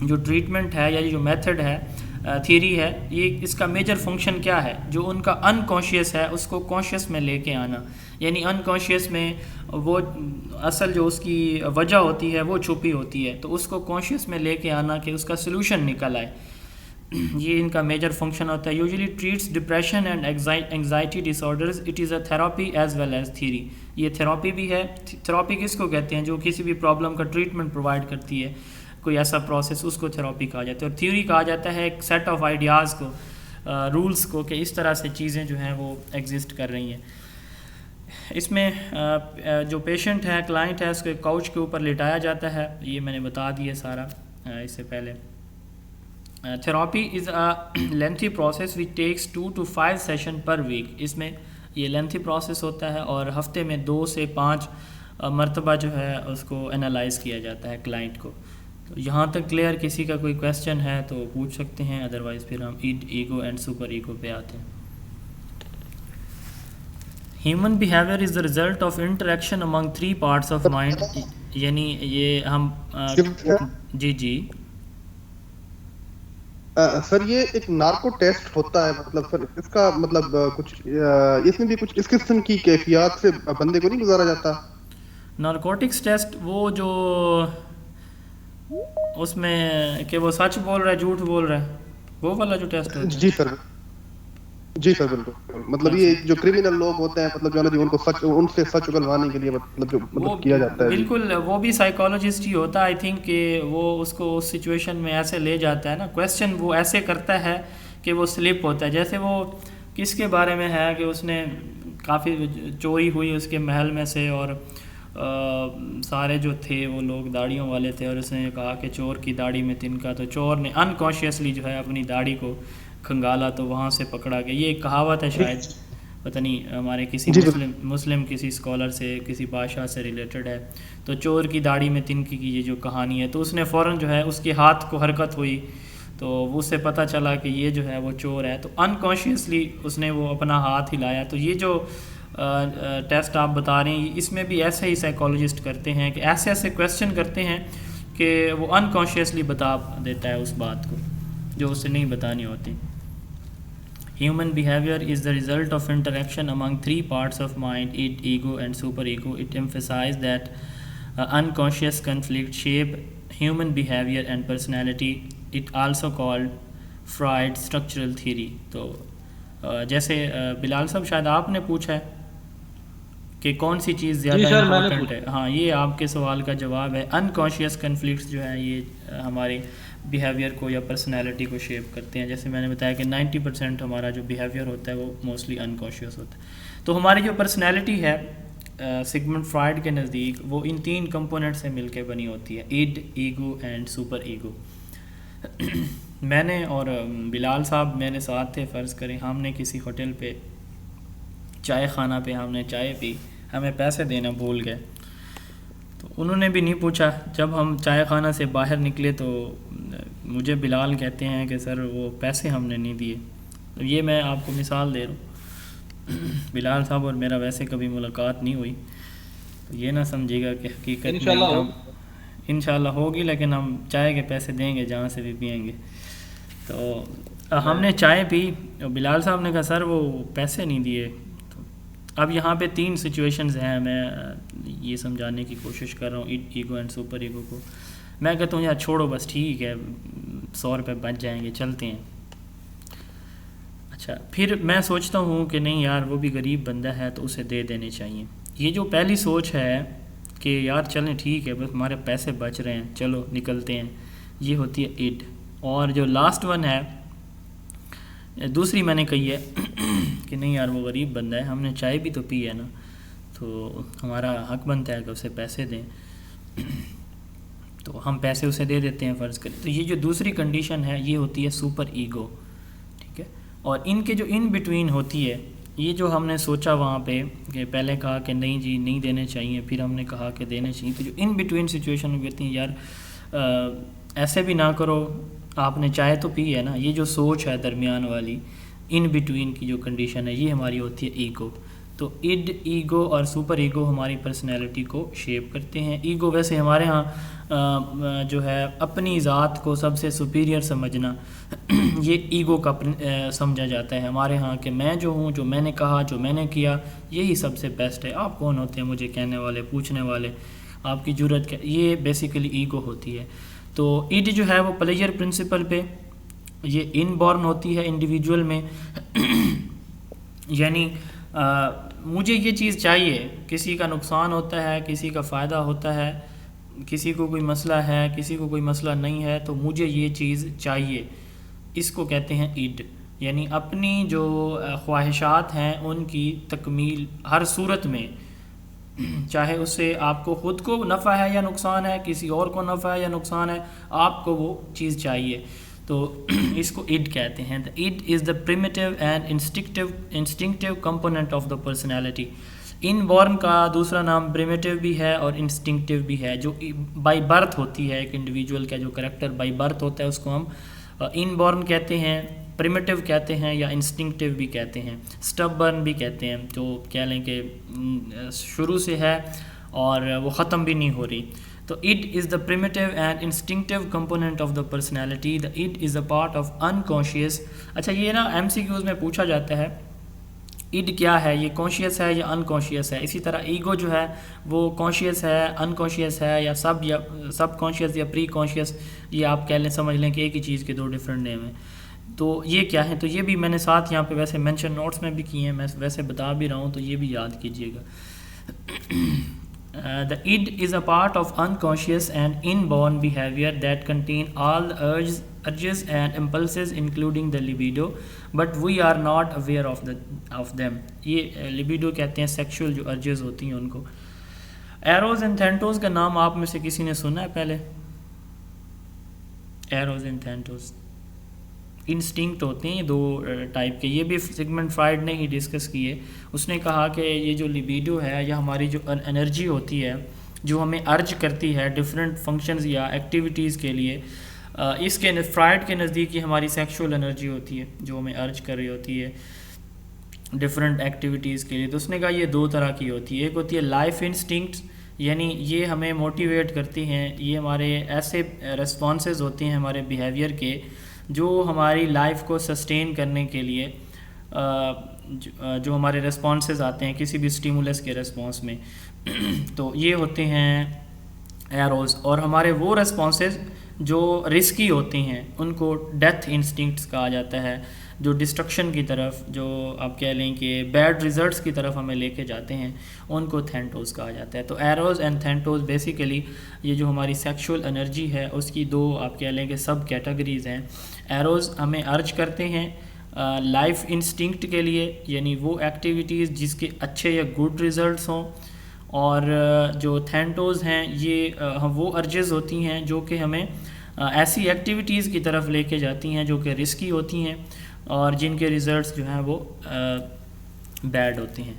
جو ٹریٹمنٹ ہے یا جو میتھڈ ہے, تھیری ہے, یہ اس کا میجر فنکشن کیا ہے, جو ان کا انکانشیس ہے اس کو کانشیس میں لے کے آنا. یعنی انکانشیس میں وہ اصل جو اس کی وجہ ہوتی ہے وہ چھپی ہوتی ہے, تو اس کو کانشیس میں لے کے آنا کہ اس کا سلوشن نکل آئے. یہ ان کا میجر فنکشن ہوتا ہے. Usually treats depression and anxiety disorders. It is a therapy as well as theory. یہ تھراپی بھی ہے. تھراپی کس کو کہتے ہیں؟ جو کسی بھی پرابلم کا ٹریٹمنٹ پرووائڈ کرتی ہے. کوئی ایسا پروسیس، اس کو تھراپی کہا جاتا ہے. اور تھیوری کہا جاتا ہے ایک سیٹ آف آئیڈیاز کو، رولز کو، کہ اس طرح سے چیزیں جو ہیں وہ ایگزسٹ کر رہی ہیں. اس میں جو پیشنٹ ہے، کلائنٹ ہے، اس کو کاؤچ کے اوپر لٹایا جاتا ہے. یہ میں نے بتا دیا سارا اس سے پہلے. Therapy is a lengthy process which takes 2 to 5 session per week. اس میں یہ لینتھی پروسیس ہوتا ہے اور ہفتے میں 2 سے 5 مرتبہ جو ہے اس کو انالائز کیا جاتا ہے کلائنٹ کو. تو یہاں تک کلیئر؟ کسی کا کوئی کویسچن ہے تو پوچھ سکتے ہیں، ادروائز پھر ہم ایگو اینڈ سپر ایگو پہ آتے ہیں. Human behaviour is the result of interaction Umang 3 parts of mind. یعنی یہ ہم جی سر یہ ایک نارکو ٹیسٹ ہوتا ہے، مطلب سر اس کا مطلب کچھ اس میں بھی کچھ اس قسم کی کیفیات سے بندے کو نہیں گزارا جاتا؟ نارکوٹکس ٹیسٹ وہ جو اس میں کہ وہ سچ بول رہا ہے جھوٹ بول رہا ہے، وہ والا جو ٹیسٹ ہوتا ہے؟ جی سر بالکل. مطلب یہ جو کرمنل لوگ ہوتے ہیں، مطلب جو ان کو سچ، ان سے سچ اگلوانے کے لیے مطلب جو مطلب کیا جاتا ہے. بالکل، وہ بھی سائیکالوجسٹ ہی ہوتا ہے آئی تھنک، کہ وہ اس کو اس سچویشن میں ایسے لے جاتا ہے نا، کویسچن وہ ایسے کرتا ہے کہ وہ سلپ ہوتا ہے. جیسے وہ کس کے بارے میں ہے کہ اس نے کافی چوری ہوئی اس کے محل میں سے، اور سارے جو تھے وہ لوگ داڑھیوں والے تھے، اور اس نے کہا کہ چور کی داڑھی میں تنکا، تو چور نے انکانشیسلی جو ہے اپنی داڑھی کو کھنگالا تو وہاں سے پکڑا گیا. یہ ایک کہاوت ہے، شاید پتہ نہیں ہمارے کسی مسلم کسی اسکالر سے، کسی بادشاہ سے ریلیٹڈ ہے. تو چور کی داڑھی میں تنکی کی یہ جو کہانی ہے، تو اس نے فوراً جو ہے اس کے ہاتھ کو حرکت ہوئی تو اس سے پتہ چلا کہ یہ جو ہے وہ چور ہے، تو انکانشیسلی اس نے وہ اپنا ہاتھ ہلایا. تو یہ جو ٹیسٹ آپ بتا رہے ہیں، اس میں بھی ایسے ہی سائیکالوجسٹ کرتے ہیں کہ ایسے ایسے کویسچن کرتے ہیں کہ وہ انکانشیسلی بتا دیتا ہے اس بات کو جو اسے نہیں بتانی ہوتی. Human behavior is the result of interaction among 3 parts of mind, id, ego and superego. It emphasizes that unconscious conflict shape human behavior and personality. It also called Freud's structural theory. تو جیسے بلال صاحب شاید آپ نے پوچھا ہے کہ کون سی چیز زیادہ امپورٹنٹ ہے. ہاں، یہ آپ کے سوال کا جواب ہے. انکانشیس کنفلکٹس جو ہیں یہ ہمارے بیہیویئر کو یا پرسنالٹی کو شیپ کرتے ہیں. جیسے میں نے بتایا کہ 90% ہمارا جو بیہیویئر ہوتا ہے وہ موسٹلی انکانشیس ہوتا ہے. تو ہماری جو پرسنالٹی ہے سگمنڈ فرائڈ کے نزدیک وہ ان 3 کمپوننٹ سے مل کے بنی ہوتی ہے، id, ego and super ego. میں نے اور بلال صاحب میں نے ساتھ تھے، فرض کریں ہم نے کسی ہوٹل پہ چائے خانہ پہ ہم نے چائے پی، ہمیں پیسے دینا بھول گئے، تو انہوں نے بھی نہیں پوچھا. جب ہم چائے خانہ سے باہر نکلے تو مجھے بلال کہتے ہیں کہ سر وہ پیسے ہم نے نہیں دیے. تو یہ میں آپ کو مثال دے رہا ہوں. بلال صاحب اور میرا ویسے کبھی ملاقات نہیں ہوئی، تو یہ نہ سمجھے گا کہ حقیقت میں انشاءاللہ ہوگی، لیکن ہم چائے کے پیسے دیں گے جہاں سے بھی پئیں گے. تو ہم نے چائے پی، بلال صاحب نے کہا سر وہ پیسے نہیں دیے. اب یہاں پہ 3 سچویشنز ہیں، میں یہ سمجھانے کی کوشش کر رہا ہوں ایگو اینڈ سپر ایگو کو. میں کہتا ہوں یار چھوڑو بس، ٹھیک ہے 100 روپے بچ جائیں گے، چلتے ہیں. اچھا، پھر میں سوچتا ہوں کہ نہیں یار وہ بھی غریب بندہ ہے تو اسے دے دینے چاہیے. یہ جو پہلی سوچ ہے کہ یار چلیں ٹھیک ہے بس ہمارے پیسے بچ رہے ہیں چلو نکلتے ہیں، یہ ہوتی ہے ایڈ. اور جو لاسٹ ون ہے دوسری میں نے کہی ہے کہ نہیں یار وہ غریب بندہ ہے، ہم نے چائے بھی تو پی ہے نا، تو ہمارا حق بنتا ہے کہ اسے پیسے دیں، تو ہم پیسے اسے دے دیتے ہیں فرض کریں. تو یہ جو دوسری کنڈیشن ہے یہ ہوتی ہے سپر ایگو، ٹھیک ہے. اور ان کے جو ان بٹوین ہوتی ہے، یہ جو ہم نے سوچا وہاں پہ کہ پہلے کہا کہ نہیں جی نہیں دینے چاہیے، پھر ہم نے کہا کہ دینے چاہیے، تو جو ان بٹوین سچویشن کہتی ہیں یار ایسے بھی نہ کرو، آپ نے چائے تو پی ہے نا. یہ جو سوچ ہے درمیان والی ان بٹوین کی جو کنڈیشن ہے یہ ہماری ہوتی ہے ایگو. تو ایڈ، ایگو اور سپر ایگو ہماری پرسنالٹی کو شیپ کرتے ہیں. ایگو ویسے ہمارے ہاں جو ہے اپنی ذات کو سب سے سپیریئر سمجھنا، یہ ایگو کا سمجھا جاتا ہے ہمارے ہاں کہ میں جو ہوں، جو میں نے کہا، جو میں نے کیا، یہی سب سے بیسٹ ہے. آپ کون ہوتے ہیں مجھے کہنے والے، پوچھنے والے، آپ کی جرت کیا؟ یہ بیسیکلی ایگو ہوتی ہے. تو ایڈ جو ہے وہ پلیئر پرنسپل پہ یہ ان بورن ہوتی ہے انڈیویجول میں، یعنی مجھے یہ چیز چاہیے، کسی کا نقصان ہوتا ہے، کسی کا فائدہ ہوتا ہے، کسی کو کوئی مسئلہ ہے، کسی کو کوئی مسئلہ نہیں ہے، تو مجھے یہ چیز چاہیے، اس کو کہتے ہیں اِڈ. یعنی اپنی جو خواہشات ہیں ان کی تکمیل ہر صورت میں، چاہے اس سے آپ کو خود کو نفع ہے یا نقصان ہے، کسی اور کو نفع ہے یا نقصان ہے، آپ کو وہ چیز چاہیے. تو اس کو اِڈ کہتے ہیں. The id is the primitive and instinctive component of the personality. In born کا دوسرا نام پریمیٹیو بھی ہے اور انسٹنکٹیو بھی ہے، جو بائی برتھ ہوتی ہے. ایک انڈیویجول کا جو کریکٹر بائی برتھ ہوتا ہے اس کو ہم ان بورن کہتے ہیں، پریمیٹیو کہتے ہیں یا انسٹنکٹیو بھی کہتے ہیں، اسٹبرن بھی کہتے ہیں، جو کہہ لیں کہ شروع سے ہے اور وہ ختم بھی نہیں ہو رہی. تو it is the primitive and instinctive component of the personality. The it is a part of unconscious. اچھا یہ نا ایم سی کیوز میں پوچھا جاتا ہے اڈ کیا ہے، یہ کانشیس ہے یا انکانشیس ہے. اسی طرح ایگو جو ہے وہ کانشیس ہے، انکانشیس ہے، یا سب کانشیس یا پری کانشیس. یہ آپ کہہ لیں، سمجھ لیں کہ ایک ہی چیز کے دو ڈفرینٹ نیم ہیں. تو یہ کیا ہے، تو یہ بھی میں نے ساتھ یہاں پہ ویسے مینشن نوٹس میں بھی کیے ہیں، میں ویسے بتا بھی رہا ہوں، تو یہ بھی یاد کیجیے گا. The id is a part of unconscious and inborn behavior that contain all the urges and impulses including the libido, but we are not aware of them. یہ libido کہتے ہیں sexual جو urges ہوتی ہیں ان کو. Eros and Thanatos کا نام آپ میں سے کسی نے سنا ہے پہلے؟ Eros and Thanatos انسٹنکٹ ہوتے ہیں دو ٹائپ کے. یہ بھی سگمنڈ فرائڈ نے ہی ڈسکس کیے. اس نے کہا کہ یہ جو لیبیڈو ہے یا ہماری جو انرجی ہوتی ہے جو ہمیں ارج کرتی ہے ڈفرینٹ فنکشنز یا ایکٹیویٹیز کے لیے، اس کے فرائڈ کے نزدیک یہ ہماری سیکشول انرجی ہوتی ہے جو ہمیں ارج کر رہی ہوتی ہے ڈفرینٹ ایکٹیویٹیز کے لیے. تو اس نے کہا یہ دو طرح کی ہوتی ہے. ایک ہوتی ہے لائف انسٹنکٹس، یعنی یہ ہمیں موٹیویٹ کرتی ہیں، یہ ہمارے ایسے ریسپانسز ہوتے ہیں ہمارے بیہیویئر کے جو ہماری لائف کو سسٹین کرنے کے لیے جو ہمارے ریسپانسز آتے ہیں کسی بھی سٹیمولس کے ریسپانس میں، تو یہ ہوتے ہیں ایروز. اور ہمارے وہ ریسپانسز جو رسکی ہوتے ہیں ان کو ڈیتھ انسٹنکٹس کہا جاتا ہے، جو ڈسٹرکشن کی طرف، جو آپ کہہ لیں کہ بیڈ ریزلٹس کی طرف ہمیں لے کے جاتے ہیں، ان کو تھینٹوز کہا جاتا ہے. تو ایروز اینڈ تھینٹوز بیسیکلی یہ جو ہماری سیکشول انرجی ہے اس کی دو آپ کہہ لیں کہ سب کیٹیگریز ہیں. ایروز ہمیں ارج کرتے ہیں لائف انسٹنکٹ کے لیے، یعنی وہ ایکٹیویٹیز جس کے اچھے یا گڈ ریزلٹس ہوں، اور جو تھینٹوز ہیں یہ وہ ارجز ہوتی ہیں جو کہ ہمیں ایسی ایکٹیویٹیز کی طرف لے کے جاتی ہیں جو کہ رسکی ہوتی ہیں اور جن کے ریزلٹس جو ہیں وہ بیڈ ہوتے ہیں.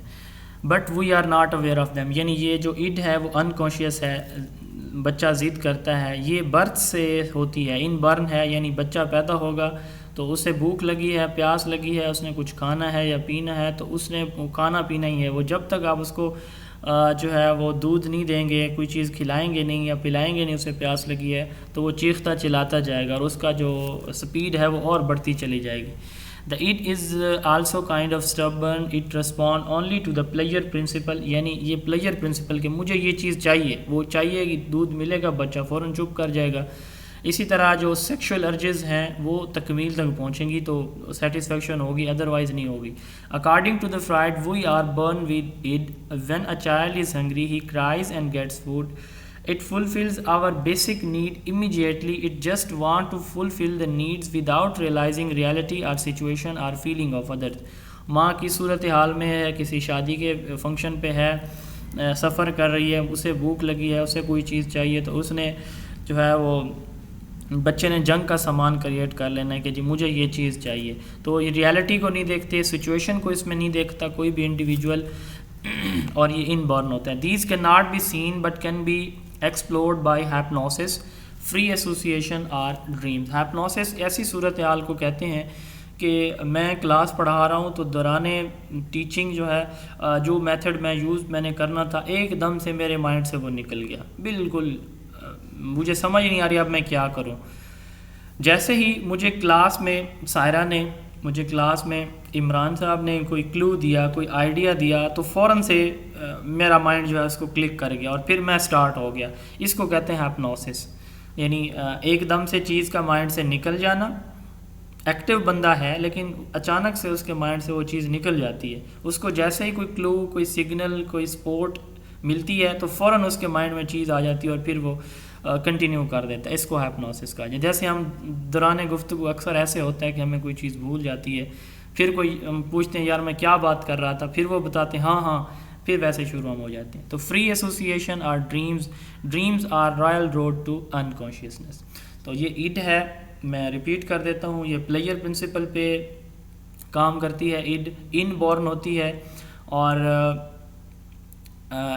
But we are not aware of them. یعنی یہ جو اڈ ہے وہ انکانشیس ہے، بچہ ضد کرتا ہے، یہ برتھ سے ہوتی ہے، ان برن ہے. یعنی بچہ پیدا ہوگا تو اسے بھوک لگی ہے، پیاس لگی ہے، اس نے کچھ کھانا ہے یا پینا ہے، تو اس نے کھانا پینا ہی ہے. وہ جب تک آپ اس کو جو ہے وہ دودھ نہیں دیں گے، کوئی چیز کھلائیں گے نہیں یا پلائیں گے نہیں، اسے پیاس لگی ہے تو وہ چیختا چلاتا جائے گا اور اس کا جو سپیڈ ہے وہ اور بڑھتی چلی جائے گی. The it is also kind of stubborn. It respond only to the pleasure principle. یعنی یہ pleasure principle کہ مجھے یہ چیز چاہیے، وہ چاہیے کہ دودھ ملے گا بچہ فوراً چپ کر جائے گا. اسی طرح جو سیکشول ارجز ہیں وہ تکمیل تک پہنچیں گی تو سیٹسفیکشن ہوگی، ادروائز نہیں ہوگی. According to the Freud, we are born with it. When a child is hungry, he cries and gets food. It fulfills our basic need immediately. It just want to fulfill the needs without realizing reality or situation or feeling of others. ماں کی صورتحال میں ہے، کسی شادی کے function پہ ہے، سفر کر رہی ہے، اسے بھوک لگی ہے، اسے کوئی چیز چاہیے، تو اس نے جو ہے وہ بچے نے جنگ کا سامان کریٹ کر لینا ہے کہ جی مجھے یہ چیز چاہیے. تو یہ ریالٹی کو نہیں دیکھتے، سچویشن کو اس میں نہیں دیکھتا کوئی بھی انڈیویجول، اور یہ ان بورن ہوتا ہے. These can not be seen but can be explored by hypnosis, free association اور ڈریمز. ہیپنوسس ایسی صورتحال کو کہتے ہیں کہ میں کلاس پڑھا رہا ہوں تو دوران ٹیچنگ جو ہے جو میتھڈ میں نے کرنا تھا ایک دم سے میرے مائنڈ سے وہ نکل گیا، بالکل مجھے سمجھ نہیں آ رہی اب میں کیا کروں. جیسے ہی مجھے کلاس میں سائرہ نے، مجھے کلاس میں عمران صاحب نے کوئی کلو دیا، کوئی آئیڈیا دیا، تو فوراً سے میرا مائنڈ جو ہے اس کو کلک کر گیا اور پھر میں سٹارٹ ہو گیا. اس کو کہتے ہیں ہیپنوسس. یعنی ایک دم سے چیز کا مائنڈ سے نکل جانا. ایکٹیو بندہ ہے لیکن اچانک سے اس کے مائنڈ سے وہ چیز نکل جاتی ہے. اس کو جیسے ہی کوئی کلو، کوئی سگنل، کوئی سپورٹ ملتی ہے تو فوراً اس کے مائنڈ میں چیز آ جاتی ہے اور پھر وہ کنٹینیو کر دیتا ہے. اس کو ہائپنوسس کہا جائے. جیسے ہم دوران گفتگو اکثر ایسے ہوتا ہے کہ ہمیں کوئی چیز بھول جاتی ہے, پھر کوئی ہم پوچھتے ہیں یار میں کیا بات کر رہا تھا, پھر وہ بتاتے ہیں ہاں, پھر ویسے شروع ہم ہو جاتے ہیں. تو فری ایسوسیشن اور dreams are royal road to unconsciousness. تو یہ اڈ ہے, میں ریپیٹ کر دیتا ہوں, یہ پلیئر پرنسپل پہ کام کرتی ہے. اڈ ان بورن ہوتی ہے اور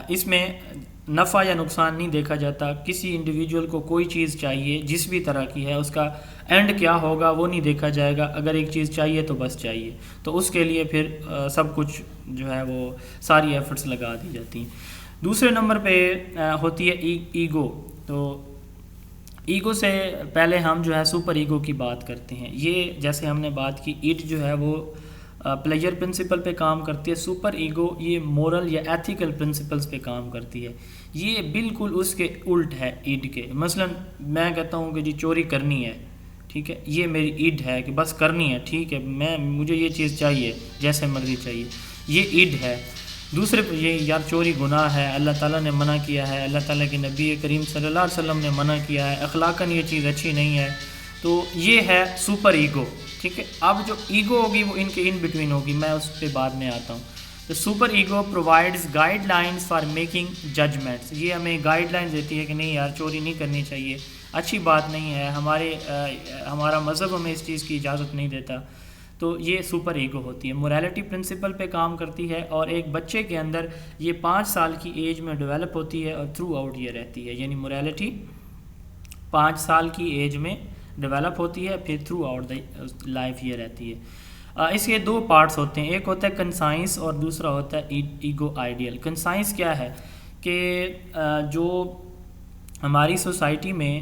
اس میں نفع یا نقصان نہیں دیکھا جاتا. کسی انڈیویجول کو کوئی چیز چاہیے جس بھی طرح کی ہے, اس کا اینڈ کیا ہوگا وہ نہیں دیکھا جائے گا. اگر ایک چیز چاہیے تو بس چاہیے, تو اس کے لیے پھر سب کچھ جو ہے وہ ساری ایفرٹس لگا دی جاتی ہیں. دوسرے نمبر پہ ہوتی ہے ایگو. تو ایگو سے پہلے ہم جو ہے سپر ایگو کی بات کرتے ہیں. یہ جیسے ہم نے بات کی اٹ جو ہے وہ پلیئر پرنسپل پہ کام کرتی ہے. سپر ایگو یہ مورل یا ایتھیکل پرنسپلز پہ کام کرتی ہے. یہ بالکل اس کے الٹ ہے اڈ کے. مثلا میں کہتا ہوں کہ جی چوری کرنی ہے, ٹھیک ہے, یہ میری اڈ ہے کہ بس کرنی ہے, ٹھیک ہے, مجھے یہ چیز چاہیے جیسے مرضی چاہیے, یہ اڈ ہے. دوسرے پہ یہ یار چوری گناہ ہے, اللہ تعالیٰ نے منع کیا ہے, اللہ تعالیٰ کے نبی کریم صلی اللہ علیہ وسلم نے منع کیا ہے, اخلاقاً یہ چیز اچھی نہیں ہے. تو یہ ہے سپر ایگو, ٹھیک ہے. اب جو ایگو ہوگی وہ ان کے ان بٹوین ہوگی, میں اس پہ بعد میں آتا ہوں. تو super ego provides guidelines for making judgements. یہ ہمیں گائیڈ لائنز دیتی ہے کہ نہیں یار چوری نہیں کرنی چاہیے, اچھی بات نہیں ہے, ہمارا مذہب ہمیں اس چیز کی اجازت نہیں دیتا. تو یہ سپر ایگو ہوتی ہے. موریلٹی پرنسپل پہ کام کرتی ہے اور ایک بچے کے اندر یہ 5 سال کی ایج میں ڈیولپ ہوتی ہے اور تھرو آؤٹ یہ رہتی ہے. یعنی موریلٹی 5 سال کی ایج میں ڈیولپ ہوتی ہے, پھر تھرو آؤٹ دا لائف یہ رہتی ہے. اس کے 2 پارٹس ہوتے ہیں, ایک ہوتا ہے کنسائنس اور دوسرا ہوتا ہے ایگو آئیڈیل. کنسائنس کیا ہے کہ جو ہماری سوسائٹی میں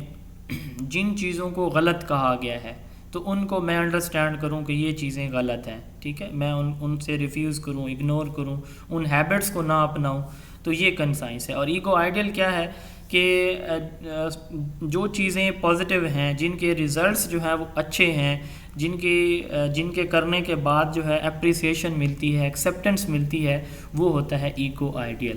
جن چیزوں کو غلط کہا گیا ہے تو ان کو میں انڈرسٹینڈ کروں کہ یہ چیزیں غلط ہیں, ٹھیک ہے, میں ان سے ریفیوز کروں, اگنور کروں, ان ہیبٹس کو نہ اپناؤں, تو یہ کنسائنس ہے. اور ایگو آئیڈیل کیا ہے کہ جو چیزیں پازیٹیو ہیں, جن کے ریزلٹس جو ہے وہ اچھے ہیں, جن کے کرنے کے بعد جو ہے اپریسیشن ملتی ہے, ایکسیپٹنس ملتی ہے, وہ ہوتا ہے ایگو آئیڈیل.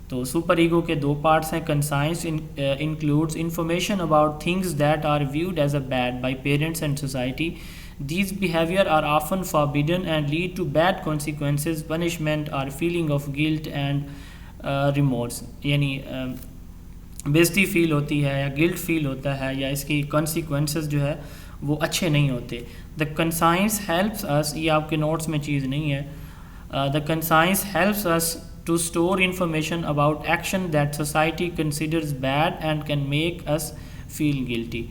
تو سپر ایگو کے 2 پارٹس ہیں. Conscience includes information about things that are viewed as a bad by parents and society. These behaviour are often forbidden and lead to bad consequences, punishment اور feeling of guilt and remorse. یعنی بےزتی فیل ہوتی ہے یا guilt فیل ہوتا ہے یا اس کی کانسیکوینسز جو ہے وہ اچھے نہیں ہوتے. دا کنسائنس ہیلپس اس, یہ آپ کے نوٹس میں چیز نہیں ہے, the conscience helps us to store information about action that society considers bad and can make us feel guilty.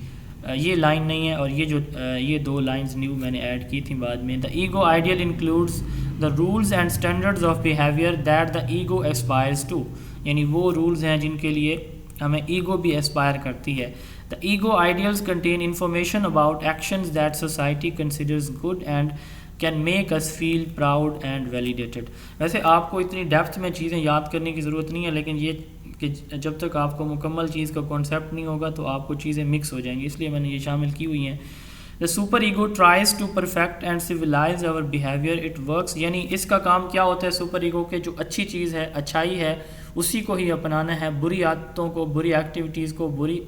یہ لائن نہیں ہے, اور یہ 2 لائنز نیو میں نے ایڈ کی تھیں بعد میں. The ego ideal includes the rules and standards of behavior that the ego aspires to. یعنی وہ رولز ہیں جن کے لیے ہمیں ایگو بھی اسپائر کرتی ہے. The ego ideals contain information about actions that society considers good and can make us feel proud and validated. ویسے آپ کو اتنی ڈیپتھ میں چیزیں یاد کرنے کی ضرورت نہیں ہے, لیکن یہ کہ جب تک آپ کو مکمل چیز کا کانسیپٹ نہیں ہوگا تو آپ کو چیزیں مکس ہو جائیں گی, اس لیے میں نے یہ شامل کی ہوئی ہیں. The super ego tries to perfect and civilize our behavior. It works. یعنی اس کا کام کیا ہوتا ہے سپر ایگو کے, جو اچھی چیز ہے, اچھائی ہے, اسی کو ہی اپنانا ہے. بری عادتوں کو, بری ایکٹیویٹیز کو, بری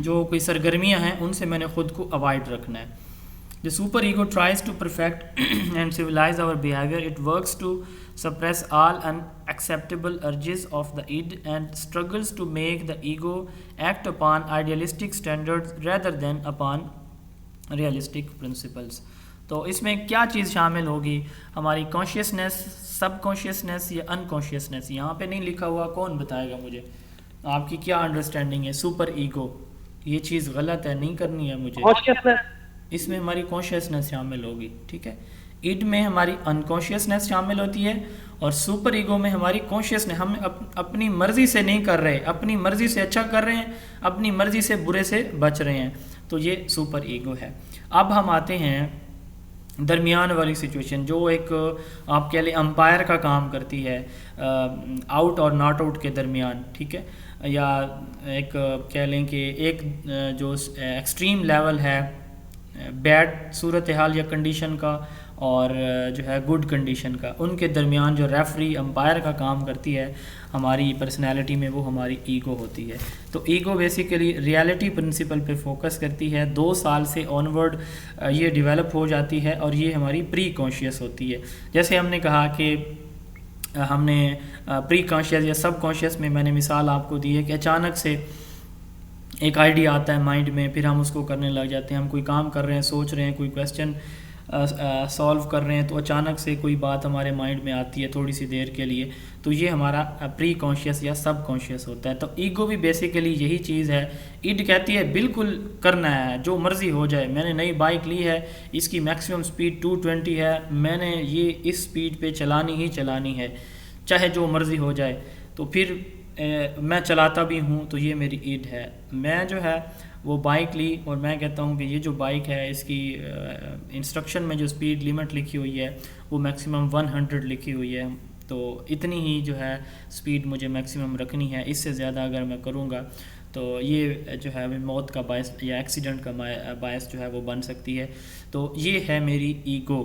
جو کوئی سرگرمیاں ہیں ان سے میں نے خود کو اوائڈ رکھنا ہے. The super ego tries to perfect and civilize our behavior. It works to suppress all unacceptable urges of the id and struggles to make the ego act upon idealistic standards rather than upon realistic principles. تو اس میں کیا چیز شامل ہوگی, ہماری consciousness, سب consciousness یا unconsciousness. یہاں پہ نہیں لکھا ہوا, کون بتائے گا مجھے, آپ کی کیا انڈرسٹینڈنگ ہے؟ سپر ایگو یہ چیز غلط ہے, نہیں کرنی ہے مجھے, اس میں ہماری کانشیسنیس شامل ہوگی, ٹھیک ہے. اڈ میں ہماری انکانشیسنیس شامل ہوتی ہے اور سپر ایگو میں ہماری کانشیسنیس. ہم اپنی مرضی سے نہیں کر رہے, اپنی مرضی سے اچھا کر رہے ہیں, اپنی مرضی سے برے سے بچ رہے ہیں, تو یہ سپر ایگو ہے. اب ہم آتے ہیں درمیان والی سچویشن, جو ایک آپ کہہ لیں امپائر کا کام کرتی ہے, آؤٹ اور ناٹ آؤٹ کے درمیان, ٹھیک ہے, یا ایک کہہ لیں کہ ایک جو ایکسٹریم لیول ہے بیڈ صورتحال یا کنڈیشن کا, اور جو ہے گڈ کنڈیشن کا، ان کے درمیان جو ریفری امپائر کا کام کرتی ہے ہماری پرسنالٹی میں، وہ ہماری ایگو ہوتی ہے. تو ایگو بیسیکلی ریالٹی پرنسپل پہ فوکس کرتی ہے. 2 سال سے آنورڈ یہ ڈیولپ ہو جاتی ہے اور یہ ہماری پری کانشیس ہوتی ہے. جیسے ہم نے کہا کہ ہم نے پری کانشیس یا سب کانشیس میں نے مثال آپ کو دی ہے کہ اچانک سے ایک آئیڈیا آتا ہے مائنڈ میں، پھر ہم اس کو کرنے لگ جاتے ہیں. ہم کوئی کام کر رہے ہیں، سوچ رہے ہیں، کوئی کویسچن سالو کر رہے ہیں، تو اچانک سے کوئی بات ہمارے مائنڈ میں آتی ہے تھوڑی سی دیر کے لیے، تو یہ ہمارا پری کانشیس یا سب کانشیس ہوتا ہے. تو ایگو بھی بیسیکلی یہی چیز ہے. اٹ کہتی ہے بالکل کرنا ہے، جو مرضی ہو جائے. میں نے نئی بائک لی ہے، اس کی میکسیمم سپیڈ 220 ہے، میں نے یہ اس سپیڈ پہ چلانی ہی چلانی ہے، چاہے جو مرضی ہو جائے. تو پھر میں چلاتا بھی ہوں، تو یہ میری ایڈ ہے. میں جو ہے وہ بائک لی اور میں کہتا ہوں کہ یہ جو بائک ہے اس کی انسٹرکشن میں جو سپیڈ لمٹ لکھی ہوئی ہے وہ میکسیمم 100 لکھی ہوئی ہے، تو اتنی ہی جو ہے سپیڈ مجھے میکسیمم رکھنی ہے. اس سے زیادہ اگر میں کروں گا تو یہ جو ہے موت کا باعث یا ایکسیڈنٹ کا باعث جو ہے وہ بن سکتی ہے. تو یہ ہے میری ایگو.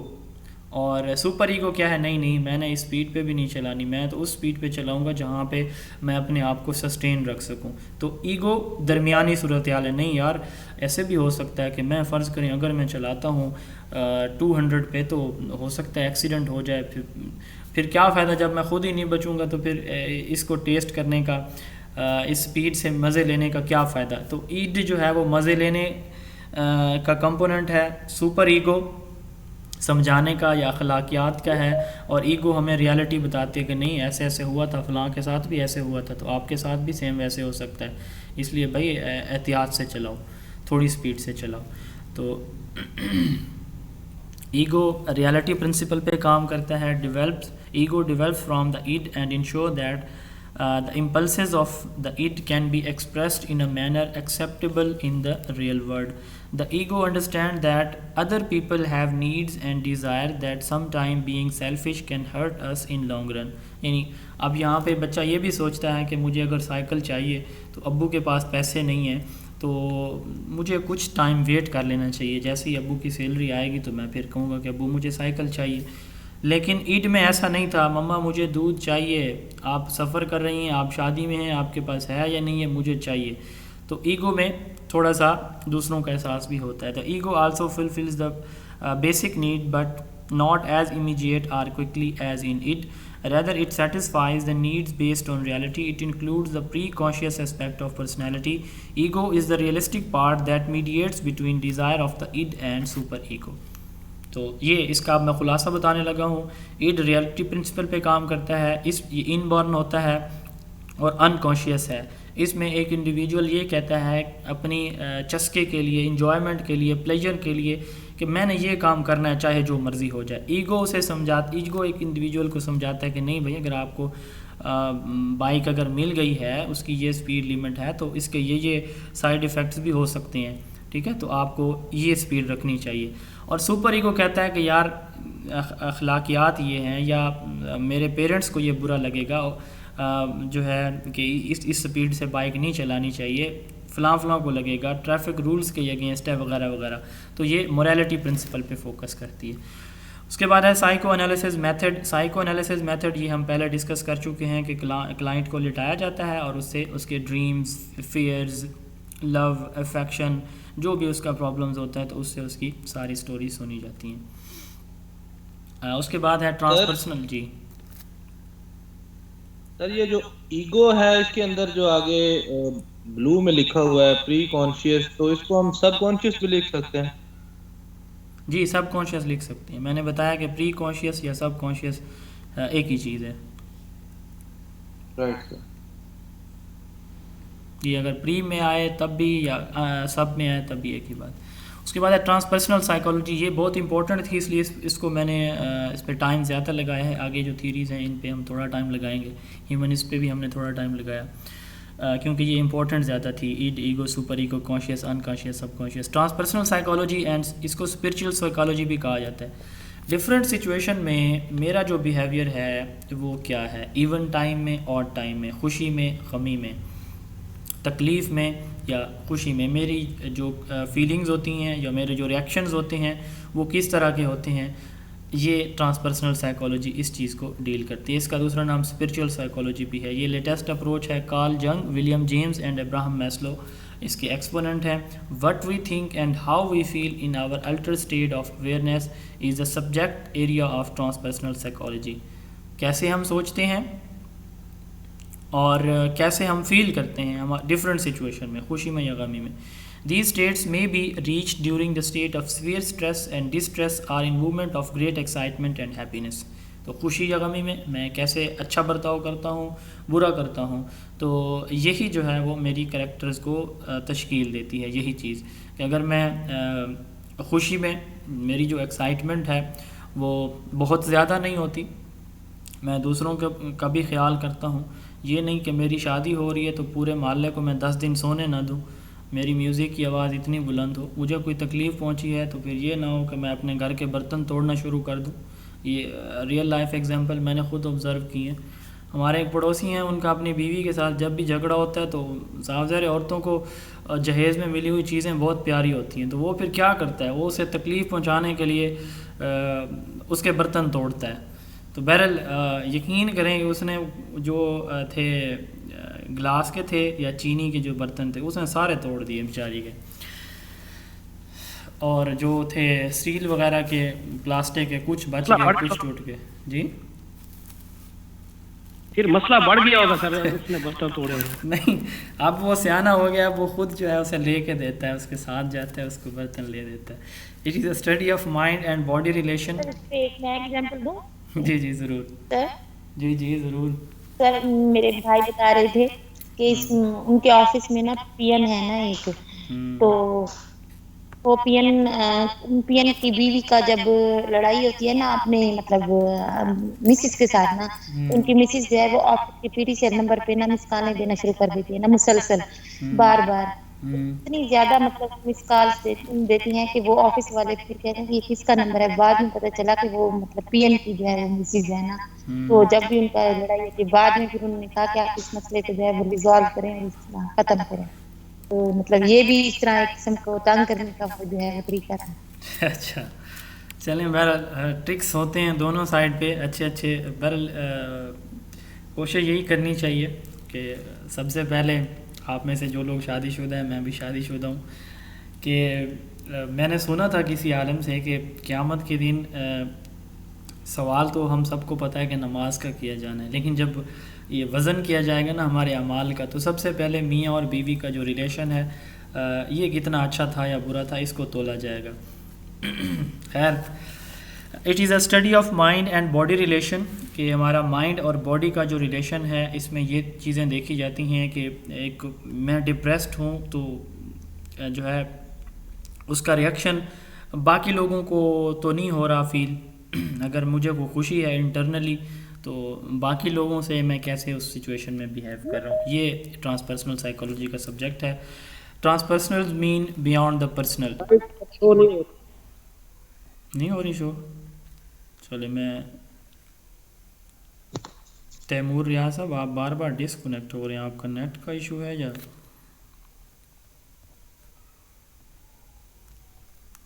اور سپر ایگو کیا ہے؟ نہیں میں نے اس سپیڈ پہ بھی نہیں چلانی، میں تو اس سپیڈ پہ چلاؤں گا جہاں پہ میں اپنے آپ کو سسٹین رکھ سکوں. تو ایگو درمیانی صورتحال ہے. نہیں یار، ایسے بھی ہو سکتا ہے کہ میں فرض کریں اگر میں چلاتا ہوں 200 پہ، تو ہو سکتا ہے ایکسیڈنٹ ہو جائے. پھر کیا فائدہ جب میں خود ہی نہیں بچوں گا؟ تو پھر اس کو ٹیسٹ کرنے کا، اس سپیڈ سے مزے لینے کا کیا فائدہ؟ تو ایڈ جو ہے وہ مزے لینے کا کمپوننٹ ہے. سپر ایگو سمجھانے کا یا اخلاقیات کا ہے، اور ایگو ہمیں ریالٹی بتاتی ہے کہ نہیں ایسے ایسے ہوا تھا، فلاں کے ساتھ بھی ایسے ہوا تھا، تو آپ کے ساتھ بھی سیم ویسے ہو سکتا ہے. اس لیے بھائی احتیاط سے چلاؤ، تھوڑی سپیڈ سے چلاؤ. تو ایگو ریالٹی پرنسپل پہ کام کرتا ہے. Ego develops from the id and ensure that the impulses of the id can be expressed in a manner acceptable in the real world. The ego understands that other people have needs and desire, that sometimes being selfish can hurt us in long run. یعنی اب یہاں پہ بچہ یہ بھی سوچتا ہے کہ مجھے اگر سائیکل چاہیے تو ابو کے پاس پیسے نہیں ہیں، تو مجھے کچھ ٹائم ویٹ کر لینا چاہیے. جیسے ہی ابو کی سیلری آئے گی تو میں پھر کہوں گا کہ ابو مجھے سائیکل چاہیے. لیکن ایڈ میں ایسا نہیں تھا. مما مجھے دودھ چاہیے، آپ سفر کر رہی ہیں، آپ شادی میں ہیں، آپ کے پاس ہے یا نہیں ہے، مجھے چاہیے. تو ایگو میں تھوڑا سا دوسروں کا احساس بھی ہوتا ہے. The ego also fulfills the basic need but not as immediate or quickly as in it. Rather, it satisfies the needs based on reality. It includes the pre-conscious aspect of personality. Ego is the realistic part that mediates between desire of the id and super ego. تو یہ اس کا اب میں خلاصہ بتانے لگا ہوں. Add reality principal پہ کام کرتا ہے. یہ ان بورن ہوتا ہے اور انکانشیس ہے. اس میں ایک انڈیویجول یہ کہتا ہے اپنی چسکے کے لیے، انجوائمنٹ کے لیے، پلیجر کے لیے کہ میں نے یہ کام کرنا ہے چاہے جو مرضی ہو جائے. ایگو ایک انڈیویجول کو سمجھاتا ہے کہ نہیں بھائی، اگر آپ کو بائک اگر مل گئی ہے، اس کی یہ سپیڈ لیمٹ ہے، تو اس کے یہ سائیڈ ایفیکٹس بھی ہو سکتے ہیں. ٹھیک ہے، تو آپ کو یہ سپیڈ رکھنی چاہیے. اور سپر ایگو کہتا ہے کہ یار اخلاقیات یہ ہیں، یا میرے پیرنٹس کو یہ برا لگے گا جو ہے کہ اس سپیڈ سے بائک نہیں چلانی چاہیے، فلاں کو لگے گا، ٹریفک رولز کے اگینسٹ ہے وغیرہ وغیرہ. تو یہ موریلٹی پرنسپل پہ فوکس کرتی ہے. اس کے بعد ہے psycho analysis method. Psycho analysis method یہ ہم پہلے ڈسکس کر چکے ہیں کہ کلائنٹ کو لٹایا جاتا ہے اور اس سے اس کے ڈریمز، فیئرز، لو، افیکشن، جو بھی اس کا پرابلمز ہوتا ہے، تو اس سے اس کی ساری سٹوری سنی جاتی ہیں. اس کے بعد ہے ٹرانسپرسنل. جی سر، یہ جو ایگو ہے اس کے اندر جو آگے بلو میں لکھا ہوا ہے پری کانشیس، تو اس کو ہم سب کانشیس بھی لکھ سکتے ہیں؟ جی سب کانشیس لکھ سکتے ہیں. میں نے بتایا کہ پری کانشیس یا سب کانشیس ایک ہی چیز ہے. Right sir. یہ اگر پری میں آئے تب بھی یا سب میں آئے تب بھی ایک ہی بات. اس کے بعد ہے ٹرانسپرسنل سائیکالوجی. یہ بہت امپورٹنٹ تھی، اس لیے اس کو میں نے اس پہ ٹائم زیادہ لگایا ہے. آگے جو تھیریز ہیں ان پہ ہم تھوڑا ٹائم لگائیں گے. ہیومنسٹ پہ بھی ہم نے تھوڑا ٹائم لگایا کیونکہ یہ امپورٹنٹ زیادہ تھی. Ego, super ego, conscious, unconscious, subconscious. Transpersonal psychology and اس کو اسپرچول سائیکالوجی بھی کہا جاتا ہے. ڈفرینٹ سچویشن میں میرا جو بیہیویئر ہے وہ کیا ہے، ایون ٹائم میں، آڈ ٹائم میں، خوشی میں، غمی میں، تکلیف میں یا خوشی میں، میری جو فیلنگز ہوتی ہیں یا میرے جو ریئیکشنز ہوتے ہیں وہ کس طرح کے ہوتے ہیں. یہ ٹرانسپرسنل سائیکالوجی اس چیز کو ڈیل کرتی ہے. اس کا دوسرا نام اسپرچول سائیکالوجی بھی ہے. یہ لیٹسٹ اپروچ ہے. Carl Jung, William James and Abraham Maslow اس کے ایکسپوننٹ ہیں. What we think and how we feel in our altered state of awareness is the subject area of transpersonal psychology. کیسے ہم سوچتے ہیں اور کیسے ہم فیل کرتے ہیں ڈفرینٹ سچویشن میں, خوشی میں یا غمی میں. These states may be reached during the state of severe stress and distress or in movement of great excitement and happiness. تو خوشی یا غمی میں کیسے اچھا برتاؤ کرتا ہوں, برا کرتا ہوں. تو یہی جو ہے وہ میری کریکٹرز کو تشکیل دیتی ہے. یہی چیز کہ اگر میں خوشی میں میری جو ایکسائٹمنٹ ہے وہ بہت زیادہ نہیں ہوتی, میں دوسروں کا بھی خیال کرتا ہوں. یہ نہیں کہ میری شادی ہو رہی ہے تو پورے محلے کو میں 10 دن سونے نہ دوں, میری میوزک کی آواز اتنی بلند ہو, مجھے کوئی تکلیف پہنچی ہے تو پھر یہ نہ ہو کہ میں اپنے گھر کے برتن توڑنا شروع کر دوں. یہ ریئل لائف ایگزامپل میں نے خود آبزرو کی ہیں. ہمارے ایک پڑوسی ہیں, ان کا اپنی بیوی کے ساتھ جب بھی جھگڑا ہوتا ہے تو ظاہر عورتوں کو جہیز میں ملی ہوئی چیزیں بہت پیاری ہوتی ہیں, تو وہ پھر کیا کرتا ہے, وہ اسے تکلیف پہنچانے کے لیے اس کے برتن توڑتا ہے. تو بہرحال یقین کریں کہ اس نے جو تھے گلاس کے تھے یا چینی کے جو برتن تھے اس نے سارے توڑ دیے بیچاری کے, اور جو تھے اسٹیل وغیرہ کے, پلاسٹک کے, کچھ بچ گئے, کچھ ٹوٹ گئے. جی پھر مسئلہ بڑھ گیا ہوگا سر, اس نے برتن توڑے. نہیں, اب وہ سیانہ ہو گیا, اب وہ خود جو ہے اسے لے کے دیتا ہے, اس کے ساتھ جاتا ہے, اس کو برتن لے دیتا ہے. It is a study of mind and body relation. میں ایگزامپل دوں؟ جی جی ضرور سر. جی ضرور سر میرے بھائی بتا رہے تھے کہ ان کے آفس میں نا پی این ہے نا ایک, تو وہ پی این کی بیوی کا جب لڑائی ہوتی ہے نا اپنے مطلب مسز کے ساتھ نا, ان کی مسز جو ہے وہ آفس کے پی ٹی سی نمبر پہ نا مس کالیں دینا شروع کر دیتی ہے نا مسلسل, بار بار اتنی زیادہ مطلب مس کالس دیتی ہیں کہ وہ آفس والے پھر کہتے ہیں کہ یہ کس کا نمبر ہے. بعد میں پتہ چلا کہ وہ مطلب پی این کی جو ہے وہ مسز ہے نا. تو جب بھی ان کا لڑائی ہوتی ہے بعد میں پھر انہوں نے کہا کہ آپ اس مسئلے کو جو ہے وہ ریزالو کریں, ختم کریں. تو مطلب یہ بھی اس طرح ایک قسم کو تنگ کرنے کا جو ہے وہ طریقہ تھا. اچھا چلیں, بہرحال ٹرکس ہوتے ہیں دونوں سائڈ پہ اچھے. بہرحال کوشش یہی کرنی چاہیے کہ سب سے پہلے آپ میں سے جو لوگ شادی شدہ ہیں, میں بھی شادی شدہ ہوں, کہ میں نے سنا تھا کسی عالم سے کہ قیامت کے دن سوال تو ہم سب کو پتہ ہے کہ نماز کا کیا جانا ہے, لیکن جب یہ وزن کیا جائے گا نا ہمارے اعمال کا, تو سب سے پہلے میاں اور بیوی کا جو ریلیشن ہے یہ کتنا اچھا تھا یا برا تھا, اس کو تولا جائے گا. خیر, it is a study of mind and body relation, کہ ہمارا مائنڈ اور باڈی کا جو ریلیشن ہے اس میں یہ چیزیں دیکھی جاتی ہیں کہ ایک میں ڈپریسڈ ہوں تو جو ہے اس کا ریئیکشن باقی لوگوں کو تو نہیں ہو رہا فیل. اگر مجھے وہ خوشی ہے انٹرنلی تو باقی لوگوں سے میں کیسے اس سچویشن میں بیہیو کر رہا ہوں. یہ ٹرانسپرسنل سائیکالوجی کا سبجیکٹ ہے. ٹرانسپرسنل مین بیانڈ دا پرسنل. نہیں ہو رہی شو, چلے میں تیمور ریاض صاحب آپ بار بار ڈسکنیکٹ ہو رہے ہیں, آپ کا نیٹ کا ایشو ہے یا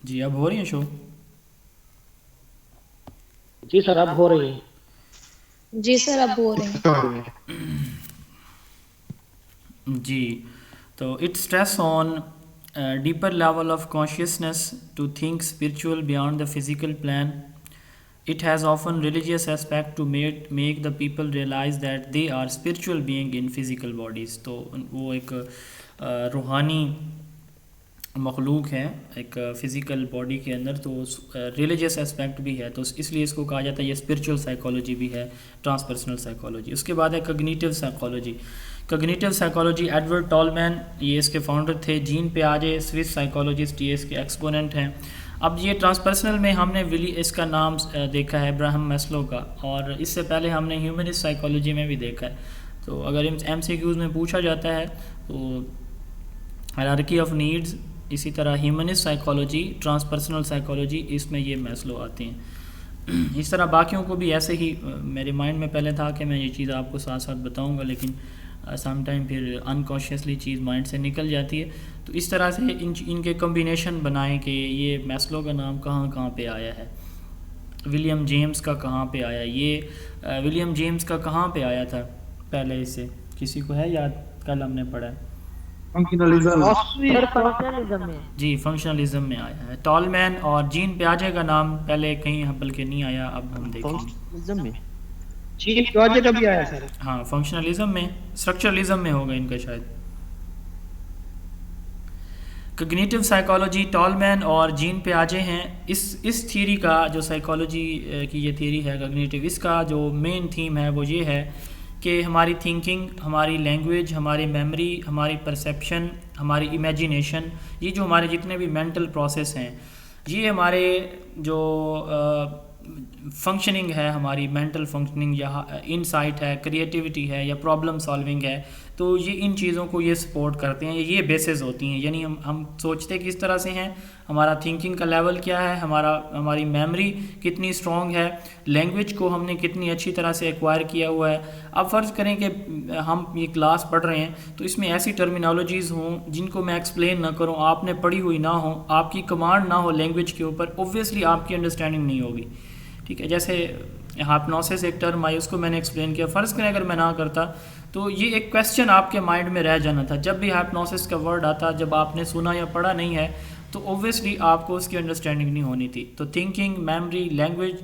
جی اب ہو رہی ہیں شو؟ جی سر اب ہو رہی ہے. جی سر اب ہو رہے ہیں. جی تو it stress on deeper level of consciousness to think spiritual beyond the physical plan. It has often religious aspect to make the people realize that they are spiritual being in physical bodies. تو وہ ایک روحانی مخلوق ہے ایک physical body کے اندر, تو religious aspect بھی ہے, تو اس لیے اس کو کہا جاتا ہے یہ اسپرچول سائیکالوجی بھی ہے, ٹرانسپرسنل سائیکالوجی. اس کے بعد ہے cognitive psychology. Cognitive psychology Edward Tolman یہ اس کے فاؤنڈر تھے. جین پیاجے سوئس سائیکالوجسٹ, یہ اس کے ایکسپوننٹ ہیں. اب یہ ٹرانسپرسنل میں ہم نے اس کا نام دیکھا ہے ابراہم میسلو کا, اور اس سے پہلے ہم نے ہیومنسٹ سائیکالوجی میں بھی دیکھا ہے. تو اگر ایم سی کیوز میں پوچھا جاتا ہے تو ہائرارکی آف نیڈز, اسی طرح ہیومنسٹ سائیکالوجی, ٹرانسپرسنل سائیکالوجی, اس میں یہ میسلو آتے ہیں. اس طرح باقیوں کو بھی ایسے ہی میرے مائنڈ میں پہلے تھا کہ میں یہ چیز آپ کو ساتھ ساتھ بتاؤں گا, لیکن سم ٹائم پھر انکانشیسلی چیز مائنڈ سے نکل جاتی ہے. تو اس طرح سے ان کے کمبینیشن بنائیں کہ یہ میسلو کا نام کہاں کہاں پہ آیا ہے. ولیم جیمس کا کہاں پہ آیا؟ یہ ولیم جیمس کا کہاں پہ آیا تھا پہلے؟ اس سے کسی کو ہے یاد؟ کل ہم نے پڑھا ہے جی فنکشنلزم میں آیا ہے. ٹالمین اور جین پیاجے کا نام پہلے کہیں بلکہ نہیں آیا، اب ہم دیکھیں گے. جین پیاجے کا بھی آیا سر؟ ہاں فنکشنلزم میں، اسٹرکچرلزم میں ہوگا ان کا شاید. کگنیٹو سائیکالوجی ٹالمین اور جین پیاجے ہیں. اس تھیوری کا جو سائیکالوجی کی یہ تھیوری ہے کگنیٹو، اس کا جو مین تھیم ہے وہ یہ ہے کہ ہماری تھنکنگ، ہماری لینگویج، ہماری میموری، ہماری پرسیپشن، ہماری امیجینیشن، یہ جو ہمارے جتنے بھی مینٹل پروسیس ہیں، یہ ہمارے جو فنکشننگ ہے، ہماری مینٹل فنکشننگ یا انسائٹ ہے، کریٹیوٹی ہے یا پرابلم سالونگ ہے، تو یہ ان چیزوں کو یہ سپورٹ کرتے ہیں، یہ بیسز ہوتی ہیں. یعنی ہم سوچتے کس طرح سے ہیں، ہمارا تھنکنگ کا لیول کیا ہے، ہماری میموری کتنی اسٹرانگ ہے، لینگویج کو ہم نے کتنی اچھی طرح سے ایکوائر کیا ہوا ہے. اب فرض کریں کہ ہم یہ کلاس پڑھ رہے ہیں تو اس میں ایسی ٹرمینالوجیز ہوں جن کو میں ایکسپلین نہ کروں، آپ نے پڑھی ہوئی نہ ہو، آپ کی کمانڈ نہ ہو لینگویج کے اوپر، اوبویسلی آپ کی انڈرسٹینڈنگ نہیں ہوگی. ٹھیک ہے، جیسے ہائپنوسس ایک ٹرم آئی، اس کو میں نے ایکسپلین کیا. فرض کریں اگر میں نہ کرتا تو یہ ایک کویسچن آپ کے مائنڈ میں رہ جانا تھا. جب بھی ہائپنوسس کا ورڈ آتا، جب آپ نے سنا یا پڑھا نہیں ہے تو اوبویسلی آپ کو اس کی انڈرسٹینڈنگ نہیں ہونی تھی. تو thinking, memory, language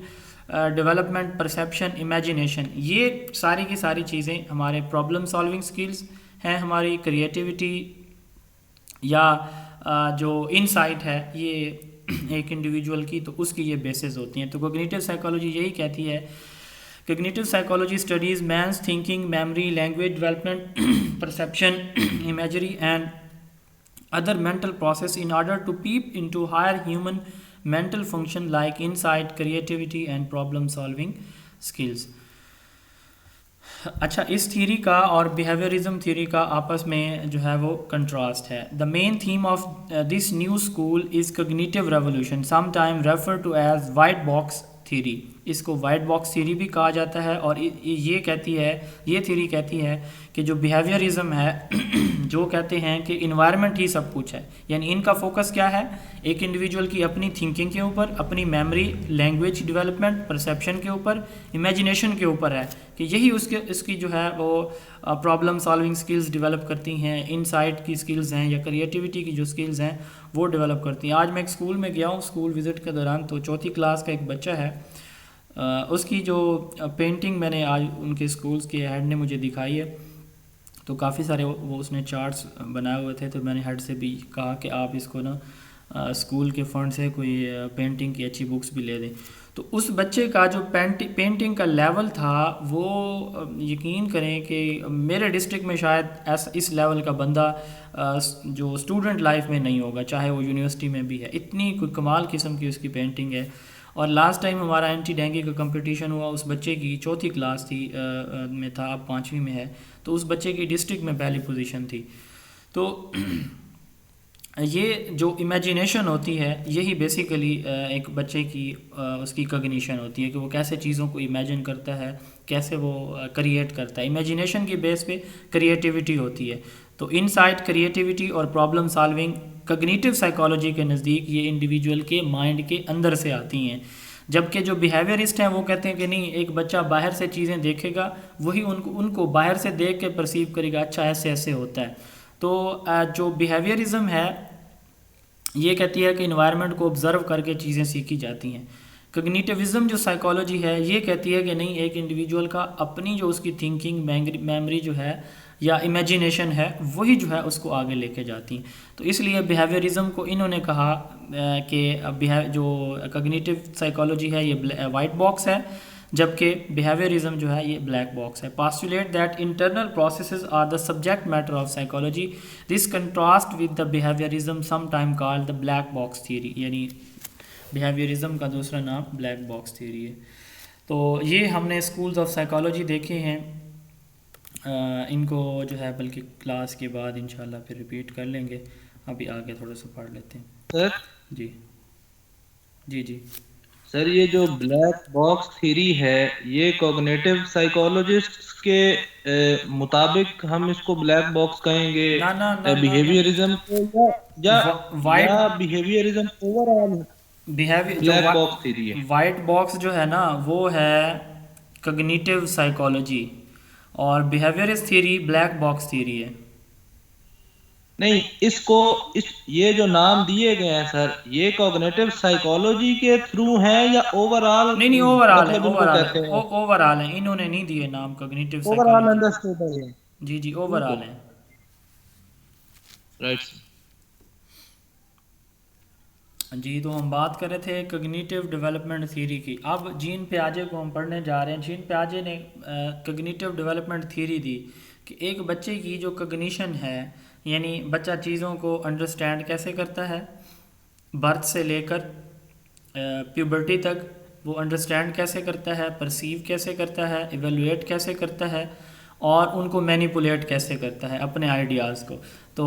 development, perception, imagination, یہ ساری کی ساری چیزیں ہمارے پرابلم سالونگ سکلز ہیں، ہماری کریٹیوٹی یا جو انسائٹ ہے یہ ایک انڈیویجول کی، تو اس کی یہ بیسز ہوتی ہیں. تو کوگنیٹو سائیکالوجی یہی کہتی ہے، cognitive psychology studies means thinking, memory, language development, perception, imagery and other mental process in order to peep into higher human mental function like insight, creativity and problem solving skills. اچھا، اس theory کا اور بیہیویئرزم theory کا آپس میں جو ہے وہ contrast ہے. The main theme of this new school is cognitive revolution, some time refer to as white box theory. اس کو وائٹ باکس تھیوری بھی کہا جاتا ہے. اور یہ تھیوری کہتی ہے کہ جو بیہیویئرزم ہے جو کہتے ہیں کہ انوائرمنٹ ہی سب کچھ ہے. یعنی ان کا فوکس کیا ہے؟ ایک انڈیویجول کی اپنی تھنکنگ کے اوپر، اپنی میموری، لینگویج ڈیولپمنٹ، پرسیپشن کے اوپر، امیجینیشن کے اوپر ہے کہ یہی اس کی جو ہے وہ پرابلم سالونگ سکلز ڈیولپ کرتی ہیں، انسائٹ کی سکلز ہیں یا کریٹیوٹی کی جو سکلز ہیں وہ ڈیولپ کرتی ہیں. آج میں ایک اسکول میں گیا ہوں، اسکول وزٹ کے دوران، تو 4تھی کلاس کا ایک بچہ ہے، اس کی جو پینٹنگ میں نے آج ان کے اسکولس کے ہیڈ نے مجھے دکھائی ہے، تو کافی سارے وہ اس نے چارٹس بنائے ہوئے تھے. تو میں نے ہیڈ سے بھی کہا کہ آپ اس کو نا اسکول کے فنڈ سے کوئی پینٹنگ کی اچھی بکس بھی لے دیں. تو اس بچے کا جو پینٹنگ کا لیول تھا وہ یقین کریں کہ میرے ڈسٹرکٹ میں شاید اس لیول کا بندہ جو اسٹوڈنٹ لائف میں نہیں ہوگا، چاہے وہ یونیورسٹی میں بھی ہے. اتنی کوئی کمال قسم کی اس کی پینٹنگ ہے. اور لاسٹ ٹائم ہمارا اینٹی ڈینگی کا کمپٹیشن ہوا، اس بچے کی 4تھی کلاس تھی میں تھا، اب 5ویں میں ہے، تو اس بچے کی ڈسٹرکٹ میں پہلی پوزیشن تھی. تو یہ جو امیجینیشن ہوتی ہے یہی بیسیکلی ایک بچے کی اس کی کگنیشن ہوتی ہے کہ وہ کیسے چیزوں کو امیجن کرتا ہے، کیسے وہ کریٹ کرتا ہے. امیجینیشن کی بیس پہ کریٹیوٹی ہوتی ہے. تو انسائٹ، کریٹیوٹی اور پرابلم سالونگ کگنیٹو سائیکالوجی کے نزدیک یہ انڈیویجول کے مائنڈ کے اندر سے آتی ہیں. جبکہ جو بیہیویئرسٹ ہیں وہ کہتے ہیں کہ نہیں، ایک بچہ باہر سے چیزیں دیکھے گا، وہی ان کو باہر سے دیکھ کے پرسیو کرے گا، اچھا ایسے ہوتا ہے. تو جو بیہیویئرزم ہے یہ کہتی ہے کہ انوائرمنٹ کو آبزرو کر کے چیزیں سیکھی جاتی ہیں. کگنیٹیوزم جو سائیکالوجی ہے یہ کہتی ہے کہ نہیں، ایک انڈیویجول کا اپنی جو اس کی تھنکنگ، میموری جو ہے یا امیجینیشن ہے وہی جو ہے اس کو آگے لے کے جاتی ہیں. تو اس لیے بیہیویئرزم کو انہوں نے کہا کہ جو کگنیٹو سائیکالوجی ہے یہ وائٹ باکس ہے، جبکہ بیہیویئرزم جو ہے یہ بلیک باکس ہے. Postulate that internal processes are the subject matter of psychology. This contrast with the behaviourism some time called the black box theory. یعنی بیہیویئرزم کا دوسرا نام بلیک باکس تھیوری ہے. تو یہ ہم نے اسکولز آف سائیکالوجی دیکھے ہیں، ان کو جو ہے بلکہ کلاس کے بعد انشاءاللہ پھر ریپیٹ کر لیں گے. ابھی آگے تھوڑا سا پڑھ لیتے ہیں. سر جی سر، یہ جو بلیک باکس تھیوری ہے یہ کوگنیٹو سائیکالوجسٹ کے مطابق ہم اس کو بلیک باکس کہیں گے بیہیویئرزم کو، یا behaviourism overall behaviour black box theory ہے. وائٹ باکس جو ہے نا وہ ہے کگنیٹیو سائیکالوجی، اور behaviourist theory black box theory ہے. نہیں اس کو یہ جو نام دیے گئے ہیں سر، یہ کوگنیٹو سائیکالوجی کے تھرو ہیں یا اوور آل؟ نہیں اوور آل ہے، مطلب ان کو کہتے ہیں اوور آل ہے، انہوں نے نہیں دیے نام cognitive over all psychology. Understood ہے. جی جی اوور آل ہے. رائٹ. جی تو ہم بات کر رہے تھے کگنیٹیو ڈیولپمنٹ تھیوری کی. اب جین پیاجے کو ہم پڑھنے جا رہے ہیں. جین پیاجے نے کگنیٹیو ڈیولپمنٹ تھیوری دی کہ ایک بچے کی جو کگنیشن ہے، یعنی بچہ چیزوں کو انڈرسٹینڈ کیسے کرتا ہے، برتھ سے لے کر پیوبرٹی تک وہ انڈرسٹینڈ کیسے کرتا ہے، پرسیو کیسے کرتا ہے، ایویلویٹ کیسے کرتا ہے، اور ان کو مینیپولیٹ کیسے کرتا ہے اپنے آئیڈیاز کو. تو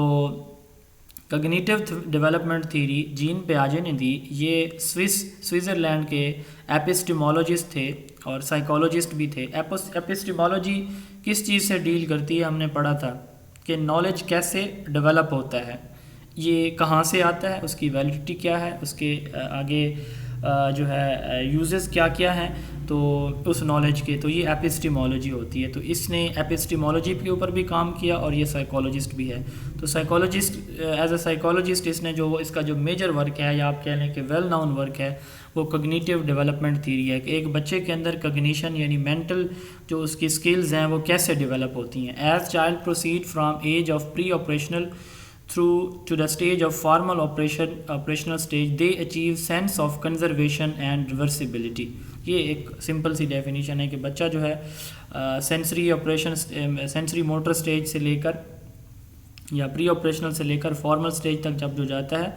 کگنیٹیو ڈیولپمنٹ تھیوری جین پیاجے نے دی. یہ سوئٹزرلینڈ کے ایپسٹیمولوجسٹ تھے اور سائیکالوجسٹ بھی تھے. ایپسٹیمولوجی کس چیز سے ڈیل کرتی ہے، ہم نے پڑھا تھا کہ نالج کیسے ڈیولپ ہوتا ہے، یہ کہاں سے آتا ہے، اس کی ویلیڈیٹی کیا ہے، اس کے آگے جو ہے یوزز کیا کیا ہیں تو اس نالج کے. تو یہ ایپسٹیمولوجی ہوتی ہے. تو اس نے ایپسٹیمولوجی کے اوپر بھی کام کیا اور یہ سائیکالوجسٹ بھی ہے. تو سائیکالوجسٹ ایز اے سائیکالوجسٹ اس نے جو اس کا جو میجر ورک ہے، یا آپ کہہ لیں کہ ویل ناؤن ورک ہے، وہ کگنیٹیو ڈیولپمنٹ تھیوری ہے کہ ایک بچے کے اندر کگنیشن یعنی مینٹل جو اس کی سکلز ہیں وہ کیسے ڈیولپ ہوتی ہیں. As child proceed from age of preoperational through to the stage of formal operational stage, they achieve sense of conservation and reversibility. یہ ایک سمپل سی ڈیفینیشن ہے کہ بچہ جو ہے سینسری موٹر سٹیج سے لے کر یا پری آپریشنل سے لے کر فارمل سٹیج تک جب جو جاتا ہے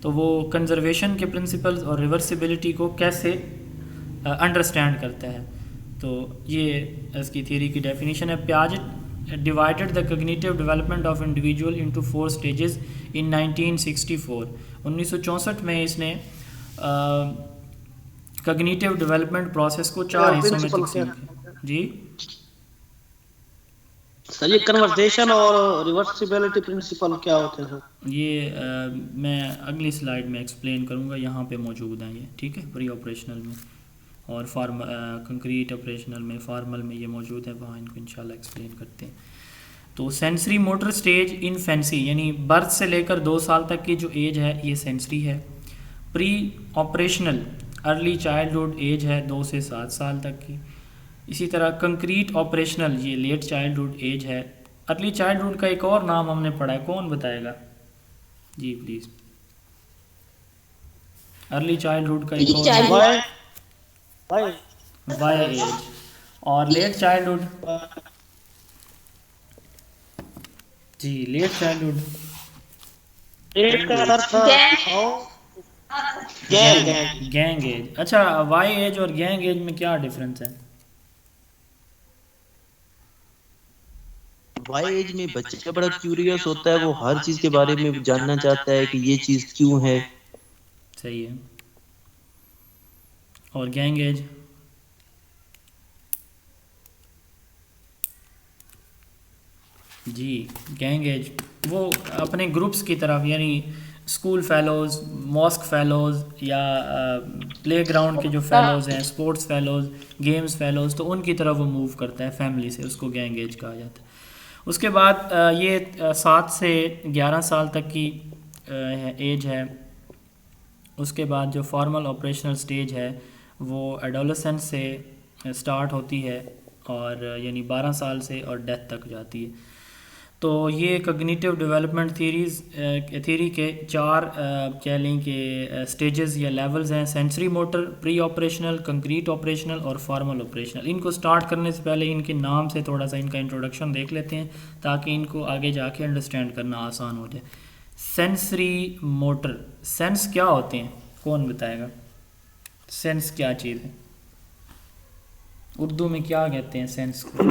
تو وہ کنزرویشن کے پرنسپلز اور ریورسیبلٹی کو کیسے انڈرسٹینڈ کرتا ہے. تو یہ اس کی تھیوری کی ڈیفینیشن ہے. پیاجے divided the cognitive development of individual into 4 stages in 1964. 1964 میں اس نے cognitive development process کو 4 حصوں میں تقسیم کیا. جی سر یہ کنورزیشن اور ریورسیبلٹی پرنسپل کیا ہوتے ہیں؟ یہ میں اگلی سلائیڈ میں ایکسپلین کروں گا، یہاں پہ موجود ہیں یہ، ٹھیک ہے. پری آپریشنل میں اور کنکریٹ آپریشنل میں، فارمل میں یہ موجود ہے، وہاں ان کو انشاءاللہ ایکسپلین کرتے ہیں. تو سینسری موٹر سٹیج انفینسی یعنی برتھ سے لے کر 2 سال تک کی جو ایج ہے یہ سینسری ہے. Preoperational early childhood age ہے 2 سے 7 سال تک کی. اسی طرح کنکریٹ آپریشنل یہ لیٹ چائلڈہڈ ایج ہے. ارلی چائلڈہڈ کا ایک اور نام ہم نے پڑھا ہے، کون بتائے گا؟ جی پلیز. ارلی چائلڈہڈ کا ایک اور وائی ایج. اور لیٹ چائلڈہڈ، جی لیٹ چائلڈہڈ گینگ ایج. اچھا وائی ایج اور گینگ ایج میں کیا ڈفرینس ہے؟ وائی ایج میں بچہ بڑا کیوریس ہوتا ہے، وہ ہر چیز کے بارے میں جاننا چاہتا ہے کہ یہ چیز کیوں ہے. صحیح ہے. اور گینگ ایج؟ جی گینگ ایج وہ اپنے گروپس کی طرف، یعنی اسکول فیلوز، ماسک فیلوز، یا پلے گراؤنڈ کے جو فیلوز ہیں، اسپورٹس فیلوز، گیمز فیلوز، تو ان کی طرف وہ موو کرتا ہے فیملی سے، اس کو گینگ ایج کہا جاتا ہے. اس کے بعد یہ 7 سے 11 سال تک کی ایج ہے. اس کے بعد جو فارمل آپریشنل سٹیج ہے وہ ایڈولسنس سے سٹارٹ ہوتی ہے، اور یعنی 12 سال سے اور ڈیتھ تک جاتی ہے. تو یہ کگنیٹیو ڈیولپمنٹ تھیوری کے 4 کہہ لیں کہ سٹیجز یا لیولز ہیں: sensory motor, preoperational, concrete operational اور فارمل آپریشنل. ان کو سٹارٹ کرنے سے پہلے ان کے نام سے تھوڑا سا ان کا انٹروڈکشن دیکھ لیتے ہیں تاکہ ان کو آگے جا کے انڈرسٹینڈ کرنا آسان ہو جائے. سینسری موٹر، سینس کیا ہوتے ہیں، کون بتائے گا؟ سینس کیا چیز ہے؟ اردو میں کیا کہتے ہیں سینس کو؟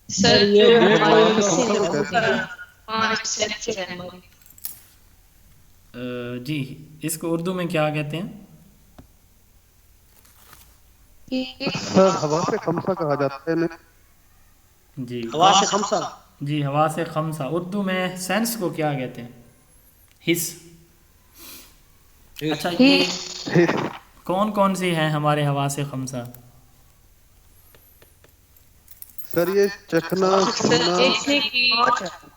سر جی اس کو اردو میں کیا کہتے ہیں؟ سر ہوا سے خمسہ کہا جاتا ہے. جی ہوا سے خمسہ. جی ہوا سے خمسہ. اردو میں سینس کو کیا کہتے ہیں؟ حس. اچھا یہ کون کون سی ہیں ہمارے حواس خمسہ؟ سر یہ چکھنا، چھونا، دیکھنے کی،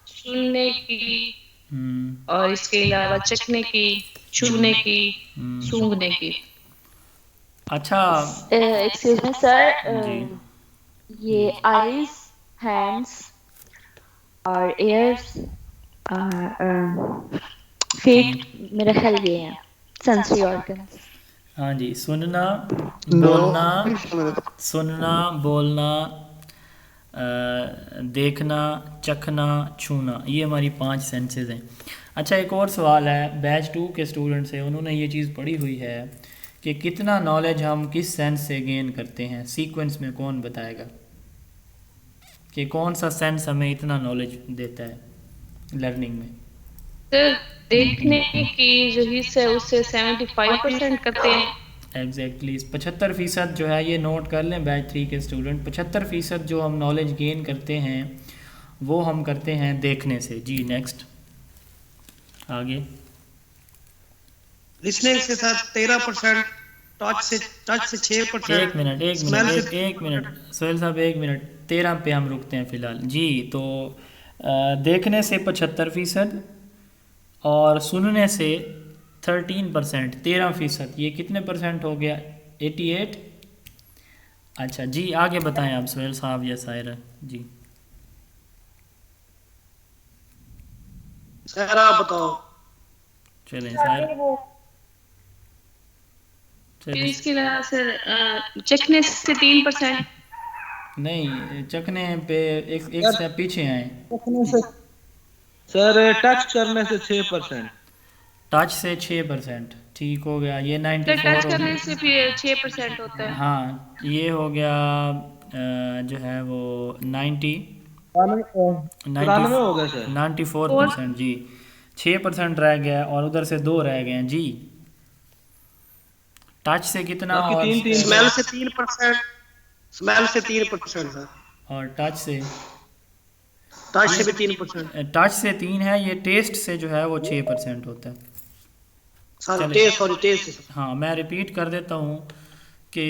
سننے کی، اور اس کے علاوہ چکھنے کی، چھونے کی، سونگھنے کی. اچھا ایکسکیوز می سر، جی یہ آئیز، ہینڈس اور ایئرس فیٹ، میرا خیال یہ ہیں سینسری آرگنس. ہاں جی، سننا، نو بولنا، سننا، بولنا، دیکھنا، چکھنا، چھونا، یہ ہماری 5 سینسز ہیں. اچھا ایک اور سوال ہے بیچ 2 کے اسٹوڈنٹ سے، انہوں نے یہ چیز پڑھی ہوئی ہے کہ کتنا نالج ہم کس سینس سے گین کرتے ہیں. سیکوینس میں کون بتائے گا کہ کون سا سینس ہمیں اتنا نالج دیتا ہے لرننگ میں؟ سر دیکھنے کی جو حصہ ہے اس سے 75% کرتے ہیں. ایگزیکٹلی 75% جو ہے، یہ نوٹ کر لیں بیچ 3 کے اسٹوڈنٹ، 75% جو ہم نالج گین کرتے ہیں وہ ہم کرتے ہیں دیکھنے سے. جی نیکسٹ آگے. لسننگ کے ساتھ 13%، ٹچ سے 6%. ایک منٹ سہیل صاحب، 1 منٹ، 13 پہ ہم رکتے ہیں فی الحال. جی تو دیکھنے سے 75% اور سننے سے 13%، 13%، یہ کتنے پرسنٹ ہو گیا؟ 88. اچھا جی آگے بتائیں آپ سہیل صاحب یا سائرہ. جی سہرا بتاؤ. چلیں سائرہ. اس کے علاوہ سر چکھنے سے 3%. نہیں، چکھنے پہ ایک سٹیپ پیچھے آئیں. سر ٹچ کرنے سے 6%. ٹچ سے 6%، ٹھیک ہو گیا. یہ 94 ٹچ ہو کرنے گیا. سے پھر 6% ہوتا ہے. ہاں یہ ہو گیا جو ہے وہ 93 ہو گئے سر. 94%. جی 6% رہ گیا اور ادھر سے 2 رہ گئے ہیں. جی ٹچ سے کتنا اور اسمیل سے 3%، اسمیل سے 3% سر. اور ٹچ سے بھی 3%. ٹچ سے 3 ہے. یہ ٹیسٹ سے جو ہے وہ 6% ہوتا ہے. ٹیسٹ. ہاں میں ریپیٹ کر دیتا ہوں کہ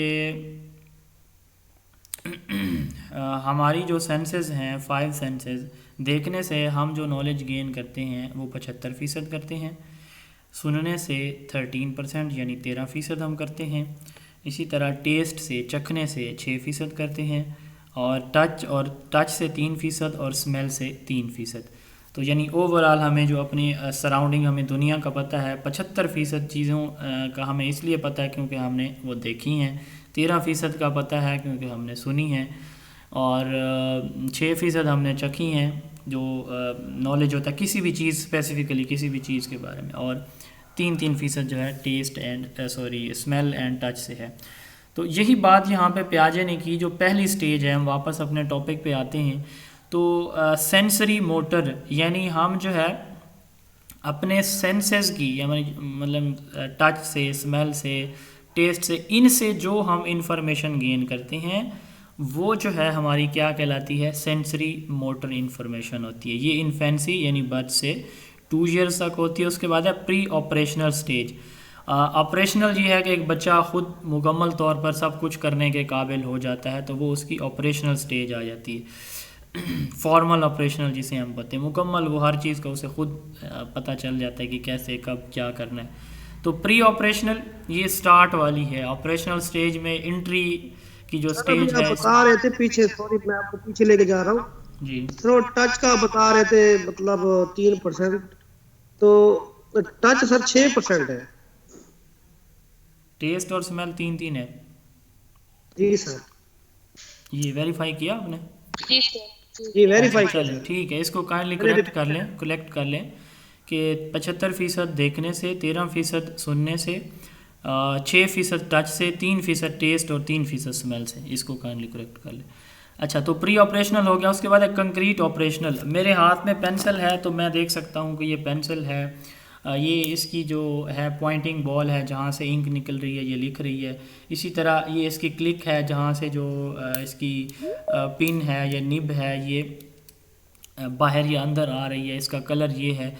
ہماری جو سینسز ہیں 5 سینسز، دیکھنے سے ہم جو نالج گین کرتے ہیں وہ 75% کرتے ہیں، سننے سے 13% یعنی 13% ہم کرتے ہیں، اسی طرح ٹیسٹ سے، چکھنے سے 6% کرتے ہیں، اور ٹچ سے 3% اور اسمیل سے 3%. تو یعنی اوورآل ہمیں جو اپنی سراؤنڈنگ، ہمیں دنیا کا پتہ ہے، 75% چیزوں کا ہمیں اس لیے پتہ ہے کیونکہ ہم نے وہ دیکھی ہیں، 13% کا پتہ ہے کیونکہ ہم نے سنی ہیں، اور 6% ہم نے چکھی ہیں جو نالج ہوتا ہے کسی بھی چیز، اسپیسیفکلی کسی بھی چیز کے بارے میں، اور 3% جو ہے test and smell and touch سے ہے. تو یہی بات یہاں پہ پیاجے نے کی. جو پہلی سٹیج ہے، ہم واپس اپنے ٹاپک پہ آتے ہیں، تو سینسری موٹر، یعنی ہم جو ہے اپنے سینسز کی، مطلب ٹچ سے، اسمیل سے، ٹیسٹ سے، ان سے جو ہم انفارمیشن گین کرتے ہیں وہ جو ہے ہماری کیا کہلاتی ہے؟ سینسری موٹر انفارمیشن ہوتی ہے. یہ انفینسی یعنی برتھ سے 2 ایئرس تک ہوتی ہے. اس کے بعد ہے پری آپریشنل سٹیج. آپریشنل یہ ہے کہ ایک بچہ خود مکمل طور پر سب کچھ کرنے کے قابل ہو جاتا ہے، تو وہ اس کی آپریشنل سٹیج آ جاتی ہے. فارمل آپریشنل جسے ہم کہتے ہیں، مکمل وہ ہر چیز کا اسے خود پتہ چل جاتا ہے کہ کیسے کب کیا کرنا ہے. تو پری آپریشنل یہ سٹارٹ والی ہے. آپریشنل سٹیج میں انٹری کی جو سٹیج ہے، بتا رہے تھے پیچھے، سوری میں آپ کو پیچھے لے کے جا رہا ہوں. جی سر ٹچ کا بتا رہے تھے مطلب 3%، تو ٹچ سر 6% ہے. ٹیسٹ اور اسمیل 3 ہے. جی سر. یہ ویریفائی کیا آپ نے؟ جی ویریفائی کیا. چلیں ٹھیک ہے، اس کو کائنڈلی کلیکٹ کر لیں کہ 75% دیکھنے سے، 13% سننے سے، 6% ٹچ سے، 3% ٹیسٹ اور 3% اسمیل سے. اس کو کائنڈلی کریکٹ کر لیں. اچھا تو پری آپریشنل ہو گیا. اس کے بعد ایک کنکریٹ آپریشنل. میرے ہاتھ میں پینسل ہے تو میں دیکھ سکتا ہوں کہ یہ پینسل ہے، یہ اس کی جو ہے پوائنٹنگ بال ہے جہاں سے انک نکل رہی ہے، یہ لکھ رہی ہے. اسی طرح یہ اس کی کلک ہے جہاں سے جو اس کی پن ہے یا نب ہے یہ باہر یا اندر آ رہی ہے. اس کا کلر یہ ہے.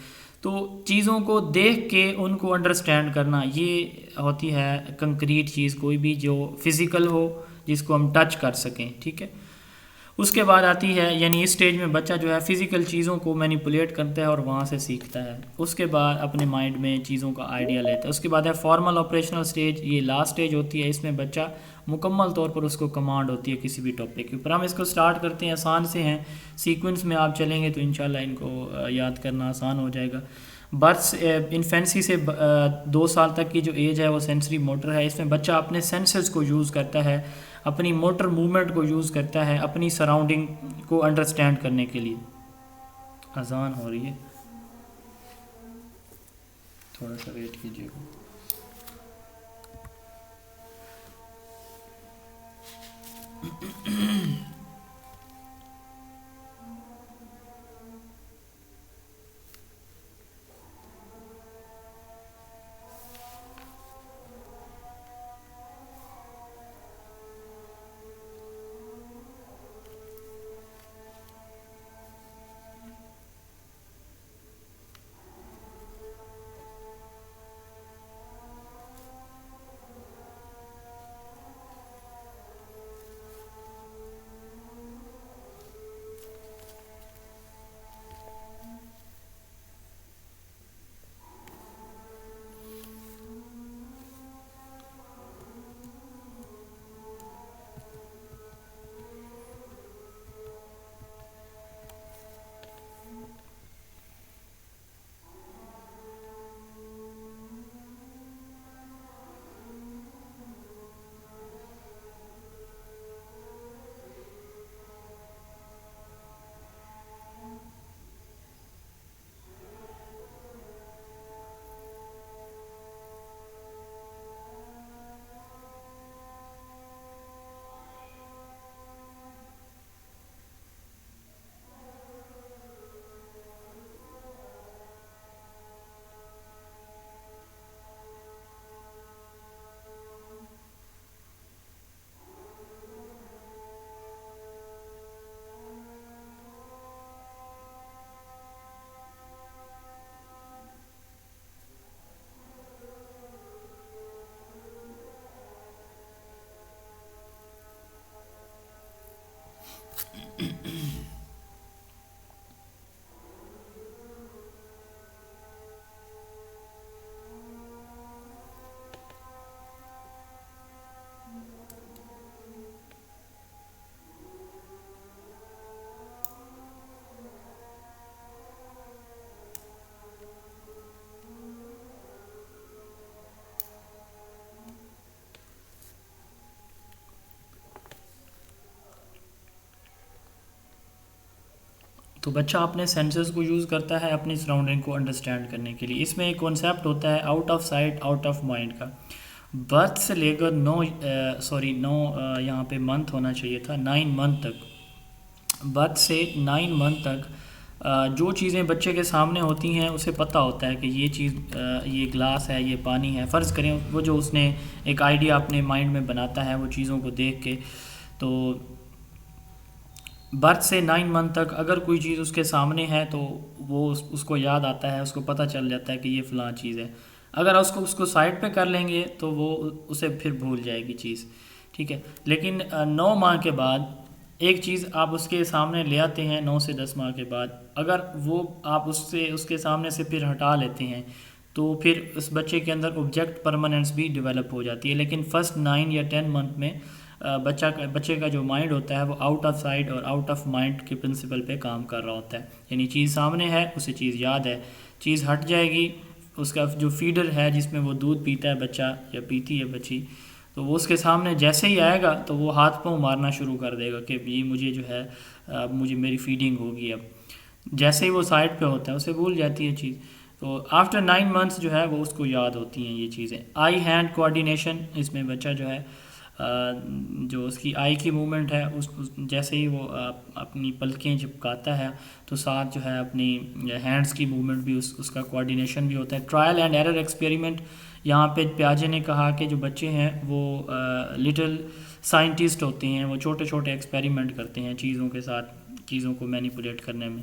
تو چیزوں کو دیکھ کے ان کو انڈرسٹینڈ کرنا، یہ ہوتی ہے کنکریٹ چیز، کوئی بھی جو فزیکل ہو جس کو ہم ٹچ کر سکیں، ٹھیک ہے. اس کے بعد آتی ہے، یعنی اس سٹیج میں بچہ جو ہے فزیکل چیزوں کو مینیپولیٹ کرتا ہے اور وہاں سے سیکھتا ہے. اس کے بعد اپنے مائنڈ میں چیزوں کا آئیڈیا لیتا ہے. اس کے بعد ہے فارمل آپریشنل سٹیج، یہ لاسٹ سٹیج ہوتی ہے. اس میں بچہ مکمل طور پر اس کو کمانڈ ہوتی ہے کسی بھی ٹاپک کے اوپر. ہم اس کو سٹارٹ کرتے ہیں، آسان سے ہیں، سیکوینس میں آپ چلیں گے تو انشاءاللہ ان کو یاد کرنا آسان ہو جائے گا. برتھ انفینسی سے 2 سال تک کی جو ایج ہے وہ سینسری موٹر ہے. اس میں بچہ اپنے سینسز کو یوز کرتا ہے، اپنی موٹر موومنٹ کو یوز کرتا ہے اپنی سراؤنڈنگ کو انڈرسٹینڈ کرنے کے لیے. اذان ہو رہی ہے، تھوڑا سا ویٹ کیجیے گا. تو بچہ اپنے سینسز کو یوز کرتا ہے اپنی سراؤنڈنگ کو انڈرسٹینڈ کرنے کے لیے. اس میں ایک کانسیپٹ ہوتا ہے out of sight out of mind کا. برتھ سے لے کر 9 یہاں پہ منتھ ہونا چاہیے تھا، 9 منتھ تک، برتھ سے 9 منتھ تک جو چیزیں بچے کے سامنے ہوتی ہیں اسے پتہ ہوتا ہے کہ یہ چیز، یہ گلاس ہے، یہ پانی ہے. فرض کریں وہ جو اس نے ایک آئیڈیا اپنے مائنڈ میں بناتا ہے وہ چیزوں کو دیکھ کے، تو برتھ سے 9 منتھ تک اگر کوئی چیز اس کے سامنے ہے تو وہ اس کو یاد آتا ہے، اس کو پتہ چل جاتا ہے کہ یہ فلاں چیز ہے. اگر اس کو سائڈ پہ کر لیں گے تو وہ اسے پھر بھول جائے گی چیز، ٹھیک ہے. لیکن 9 ماہ کے بعد ایک چیز آپ اس کے سامنے لے آتے ہیں، 9 سے 10 ماہ کے بعد اگر وہ آپ اس کے سامنے سے پھر ہٹا لیتے ہیں تو پھر اس بچے کے اندر آبجیکٹ پرماننس بھی ڈیولپ ہو جاتی ہے. لیکن فرسٹ 9 یا 10 منتھ میں بچے کا جو مائنڈ ہوتا ہے وہ آؤٹ آف سائٹ اور آؤٹ آف مائنڈ کے پرنسپل پہ کام کر رہا ہوتا ہے. یعنی چیز سامنے ہے، اسے چیز یاد ہے، چیز ہٹ جائے گی، اس کا جو فیڈر ہے جس میں وہ دودھ پیتا ہے بچہ یا پیتی ہے بچی، تو وہ اس کے سامنے جیسے ہی آئے گا تو وہ ہاتھ پاؤں مارنا شروع کر دے گا کہ یہ مجھے جو ہے مجھے میری فیڈنگ ہوگی. اب جیسے ہی وہ سائڈ پہ ہوتا ہے اسے بھول جاتی ہے چیز. تو آفٹر 9 منتھس جو ہے وہ اس کو یاد ہوتی ہیں یہ چیزیں. آئی ہینڈ کوآرڈینیشن، اس میں بچہ جو ہے جو اس کی آئی کی موومنٹ ہے جیسے ہی وہ اپنی پلکیں چپکاتا ہے تو ساتھ جو ہے اپنی ہینڈز کی موومنٹ بھی اس کا کوآرڈینیشن بھی ہوتا ہے. ٹرائل اینڈ ایرر ایکسپیریمنٹ، یہاں پہ پیاجے نے کہا کہ جو بچے ہیں وہ لٹل سائنٹسٹ ہوتے ہیں، وہ چھوٹے چھوٹے ایکسپیریمنٹ کرتے ہیں چیزوں کے ساتھ، چیزوں کو مینیپولیٹ کرنے میں.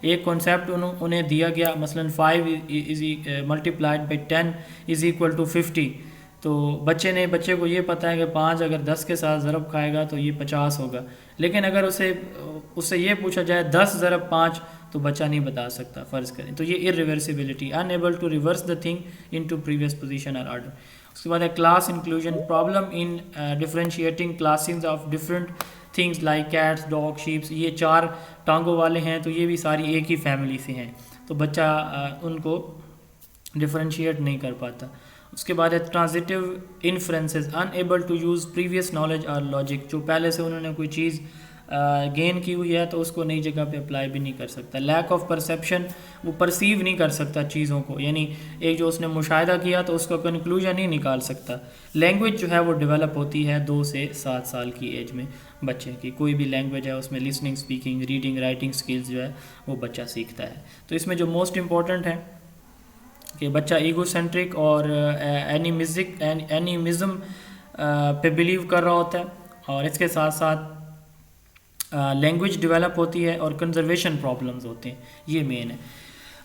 ایک کانسیپٹ انہیں دیا گیا مثلا 5 multiplied by 10 is equal to 50، تو بچے کو یہ پتہ ہے کہ 5 اگر 10 کے ساتھ ضرب کھائے گا تو یہ 50 ہوگا، لیکن اگر اس سے یہ پوچھا جائے 10 ضرب 5 تو بچہ نہیں بتا سکتا فرض کریں، تو یہ irreversibility، unable to reverse the thing into previous position or order۔ اس کے بعد ہے class inclusion, problem in differentiating classes of different things like cats, dog, shapes, یہ 4 ٹانگوں والے ہیں تو یہ بھی ساری ایک ہی فیملی سے ہیں، تو بچہ ان کو ڈفرینشیٹ نہیں کر پاتا۔ اس کے بعد ہے ٹرانزیٹیو inferences, unable to use previous knowledge or logic، جو پہلے سے انہوں نے کوئی چیز گین کی ہوئی ہے تو اس کو نئی جگہ پہ اپلائی بھی نہیں کر سکتا۔ لیک آف پرسیپشن، وہ پرسیو نہیں کر سکتا چیزوں کو، یعنی ایک جو اس نے مشاہدہ کیا تو اس کا کنکلوژن نہیں نکال سکتا۔ لینگویج جو ہے وہ ڈیولپ ہوتی ہے 2 سے 7 سال کی ایج میں بچے کی، کوئی بھی لینگویج ہے اس میں listening, speaking, reading, writing skills جو ہے وہ بچہ سیکھتا ہے۔ تو اس میں جو موسٹ امپورٹنٹ ہے کہ بچہ ایگو سینٹرک اور اینیمزم پہ بلیو کر رہا ہوتا ہے، اور اس کے ساتھ ساتھ لینگویج ڈیولپ ہوتی ہے اور کنزرویشن پرابلمز ہوتے ہیں، یہ مین ہے۔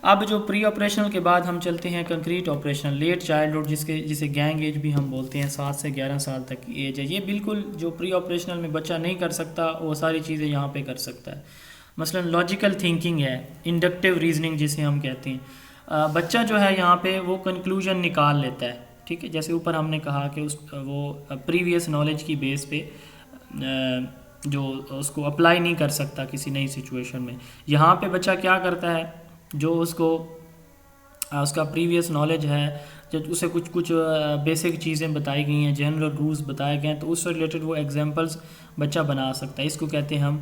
اب جو پری آپریشنل کے بعد ہم چلتے ہیں کنکریٹ آپریشنل، لیٹ چائلڈہڈ جسے گینگ ایج بھی ہم بولتے ہیں، 7 سے 11 سال تک کی ایج ہے، یہ بالکل جو پری آپریشنل میں بچہ نہیں کر سکتا وہ ساری چیزیں یہاں پہ کر سکتا ہے۔ مثلا لاجیکل تھنکنگ ہے، انڈکٹیو ریزننگ جسے ہم کہتے ہیں، بچہ جو ہے یہاں پہ وہ کنکلوژن نکال لیتا ہے، ٹھیک ہے، جیسے اوپر ہم نے کہا کہ وہ پریویس نالج کی بیس پہ جو اس کو اپلائی نہیں کر سکتا کسی نئی سچویشن میں، یہاں پہ بچہ کیا کرتا ہے، جو اس کا پریویس نالج ہے، جب اسے کچھ بیسک چیزیں بتائی گئی ہیں، جنرل رولز بتائے گئے ہیں، تو اس سے ریلیٹڈ وہ ایگزامپلز بچہ بنا سکتا ہے، اس کو کہتے ہیں ہم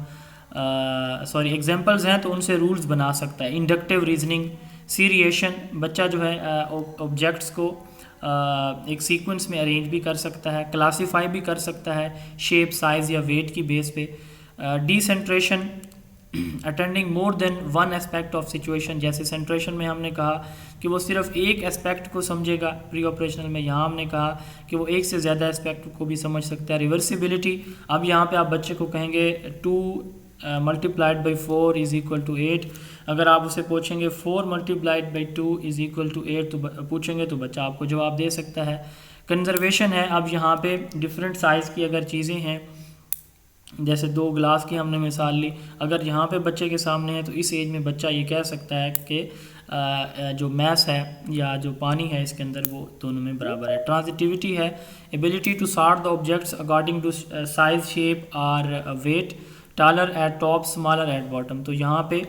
ایگزامپلز ہیں تو ان سے رولز بنا سکتا ہے۔ انڈکٹیو ریزننگ، سیریشن، بچہ جو ہے آبجیکٹس کو ایک سیکوینس میں ارینج بھی کر سکتا ہے، کلاسیفائی بھی کر سکتا ہے شیپ، سائز یا ویٹ کی بیس پہ۔ Decentration, attending more than one aspect of situation, جیسے سینٹریشن میں ہم نے کہا کہ وہ صرف ایک اسپیکٹ کو سمجھے گا، پری آپریشنل میں یہاں ہم نے کہا کہ وہ ایک سے زیادہ اسپیکٹ کو بھی سمجھ سکتا ہے۔ ریورسیبلٹی، اب یہاں پہ آپ بچے کو کہیں گے 2 multiplied by 4 is equal to 8، اگر آپ اسے پوچھیں گے 4 multiplied by 2 is equal to 8 تو پوچھیں گے تو بچہ آپ کو جواب دے سکتا ہے۔ کنزرویشن ہے، اب یہاں پہ ڈفرینٹ سائز کی اگر چیزیں ہیں، جیسے 2 گلاس کی ہم نے مثال لی، اگر یہاں پہ بچے کے سامنے ہے تو اس ایج میں بچہ یہ کہہ سکتا ہے کہ جو میس ہے یا جو پانی ہے اس کے اندر وہ دونوں میں برابر ہے۔ ٹرانزٹیوٹی ہے، ability to sort the objects according to size, shape اور weight, taller at top, smaller at bottom, تو یہاں پہ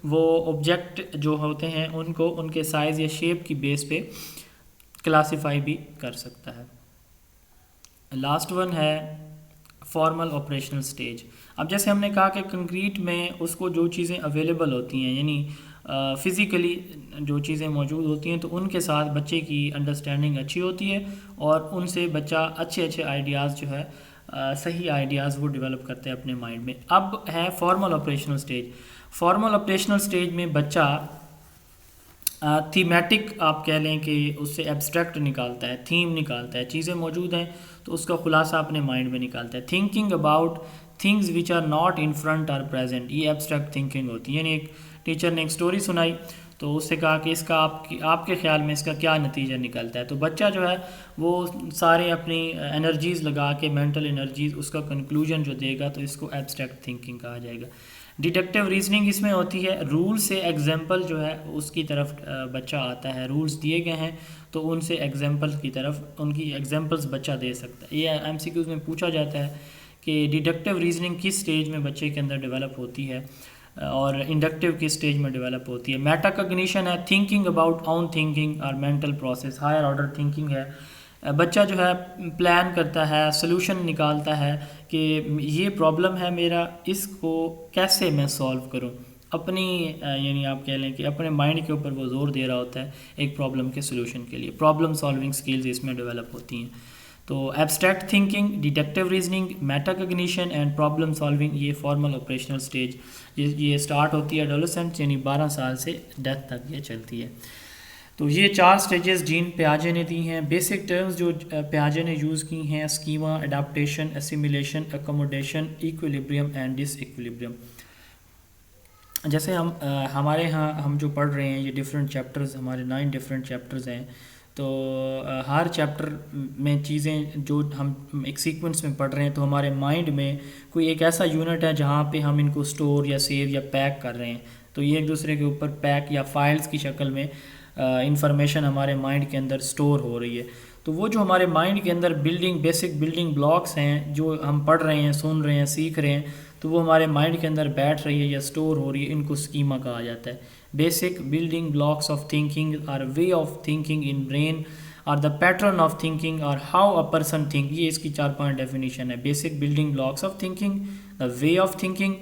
وہ آبجیکٹ جو ہوتے ہیں ان کو ان کے سائز یا شیپ کی بیس پہ کلاسیفائی بھی کر سکتا ہے۔ لاسٹ ون ہے فارمل آپریشنل سٹیج۔ اب جیسے ہم نے کہا کہ کنکریٹ میں اس کو جو چیزیں اویلیبل ہوتی ہیں، یعنی فزیکلی جو چیزیں موجود ہوتی ہیں، تو ان کے ساتھ بچے کی انڈرسٹینڈنگ اچھی ہوتی ہے اور ان سے بچہ اچھے آئیڈیاز جو ہے صحیح آئیڈیاز وہ ڈیولپ کرتے ہیں اپنے مائنڈ میں۔ اب ہے formal operational stage. Formal operational stage میں بچہ تھیمیٹک آپ کہہ لیں کہ اس سے ایبسٹریکٹ نکالتا ہے، تھیم نکالتا ہے، چیزیں موجود ہیں تو اس کا خلاصہ اپنے مائنڈ میں نکالتا ہے۔ Thinking about things which are not in front or present, یہ ایبسٹریکٹ تھنکنگ ہوتی ہے، یعنی ایک ٹیچر نے ایک سٹوری سنائی تو اس سے کہا کہ اس کا آپ کے خیال میں اس کا کیا نتیجہ نکلتا ہے، تو بچہ جو ہے وہ سارے اپنی انرجیز لگا کے، مینٹل انرجیز، اس کا کنکلوژن جو دے گا تو اس کو ایبسٹریکٹ تھنکنگ کہا جائے گا۔ ڈیڈکٹیو ریزننگ اس میں ہوتی ہے، رول سے ایگزامپل جو ہے اس کی طرف بچہ آتا ہے، رولز دیے گئے ہیں تو ان سے ایگزامپل کی طرف ان کی ایگزامپلز بچہ دے سکتا ہے۔ یہ MCQs میں پوچھا جاتا ہے کہ ڈیڈکٹیو ریزننگ کس سٹیج میں بچے کے اندر ڈیولپ ہوتی ہے اور انڈکٹیو کس سٹیج میں ڈیولپ ہوتی ہے۔ میٹا کگنیشن ہے، تھنکنگ اباؤٹ اون تھنکنگ اور mental process, higher order thinking ہے، بچہ جو ہے پلان کرتا ہے، سلوشن نکالتا ہے کہ یہ پرابلم ہے میرا، اس کو کیسے میں سولو کروں، اپنی یعنی آپ کہہ لیں کہ اپنے مائنڈ کے اوپر وہ زور دے رہا ہوتا ہے ایک پرابلم کے سلوشن کے لیے۔ پرابلم سالونگ سکلز اس میں ڈیولپ ہوتی ہیں۔ تو abstract thinking, deductive reasoning, meta cognition and problem solving, یہ فارمل آپریشنل سٹیج یہ سٹارٹ ہوتی ہے ایڈولسنٹ یعنی 12 سال سے ڈیتھ تک یہ چلتی ہے۔ تو یہ 4 سٹیجز جین پیاجے نے دی ہیں۔ بیسک ٹرمز جو پیاجے نے یوز کی ہیں، schema, adaptation, assimilation, accommodation, equilibrium and disequilibrium. جیسے ہمارے ہاں ہم جو پڑھ رہے ہیں یہ ڈفرینٹ چیپٹرز، ہمارے 9 ڈفرینٹ چیپٹرز ہیں، تو ہر چیپٹر میں چیزیں جو ہم ایک سیکوینس میں پڑھ رہے ہیں، تو ہمارے مائنڈ میں کوئی ایک ایسا یونٹ ہے جہاں پہ ہم ان کو سٹور یا سیو یا پیک کر رہے ہیں، تو یہ ایک دوسرے کے اوپر پیک یا فائلز کی شکل میں انفارمیشن ہمارے مائنڈ کے اندر سٹور ہو رہی ہے. تو وہ جو ہمارے مائنڈ کے اندر بیسک بلڈنگ بلاکس ہیں جو ہم پڑھ رہے ہیں، سن رہے ہیں، سیکھ رہے ہیں، تو وہ ہمارے مائنڈ کے اندر بیٹھ رہی ہے یا سٹور ہو رہی ہے، ان کو اسکیما کہا جاتا ہے. Basic building blocks of thinking اور way of thinking in brain اور دا پیٹرن آف تھنکنگ اور ہاؤ اے پرسن تھنک، یہ اس کی 4 پوائنٹ ڈیفینیشن ہے. Basic building blocks of thinking, the way of thinking,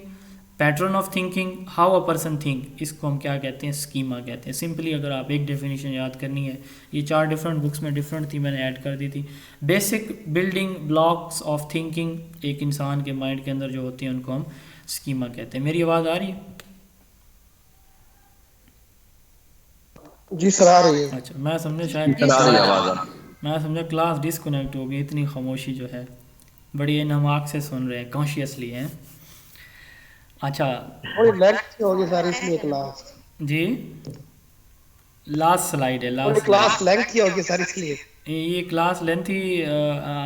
pattern of thinking, how a person think, اس کو ہم کیا کہتے ہیں؟ اسکیما کہتے ہیں. سمپلی اگر آپ ایک ڈیفینیشن یاد کرنی ہے، یہ 4 ڈفرینٹ بکس میں ڈفرینٹ تھی، میں نے ایڈ کر دی تھی. Basic building blocks of thinking ایک انسان کے مائنڈ کے اندر جو ہوتی ہیں ان کو ہم اسکیما کہتے ہیں. میری آواز آ رہی ہے؟ جی سر آ رہی ہے. اچھا، میں سمجھا شاید میں سمجھا کلاس ڈسکنیکٹ ہو گئی، اتنی خاموشی جو ہے، بڑی انہماک سے سن رہے ہیں، کانشیسلی ہیں. اچھا تھوڑی لیٹ ہوگی سر اس لیے کلاس. جی لاسٹ سلائیڈ ہے، لاسٹ کلاس لینتھ ہوگی سر اس لیے. یہ کلاس لینتھی،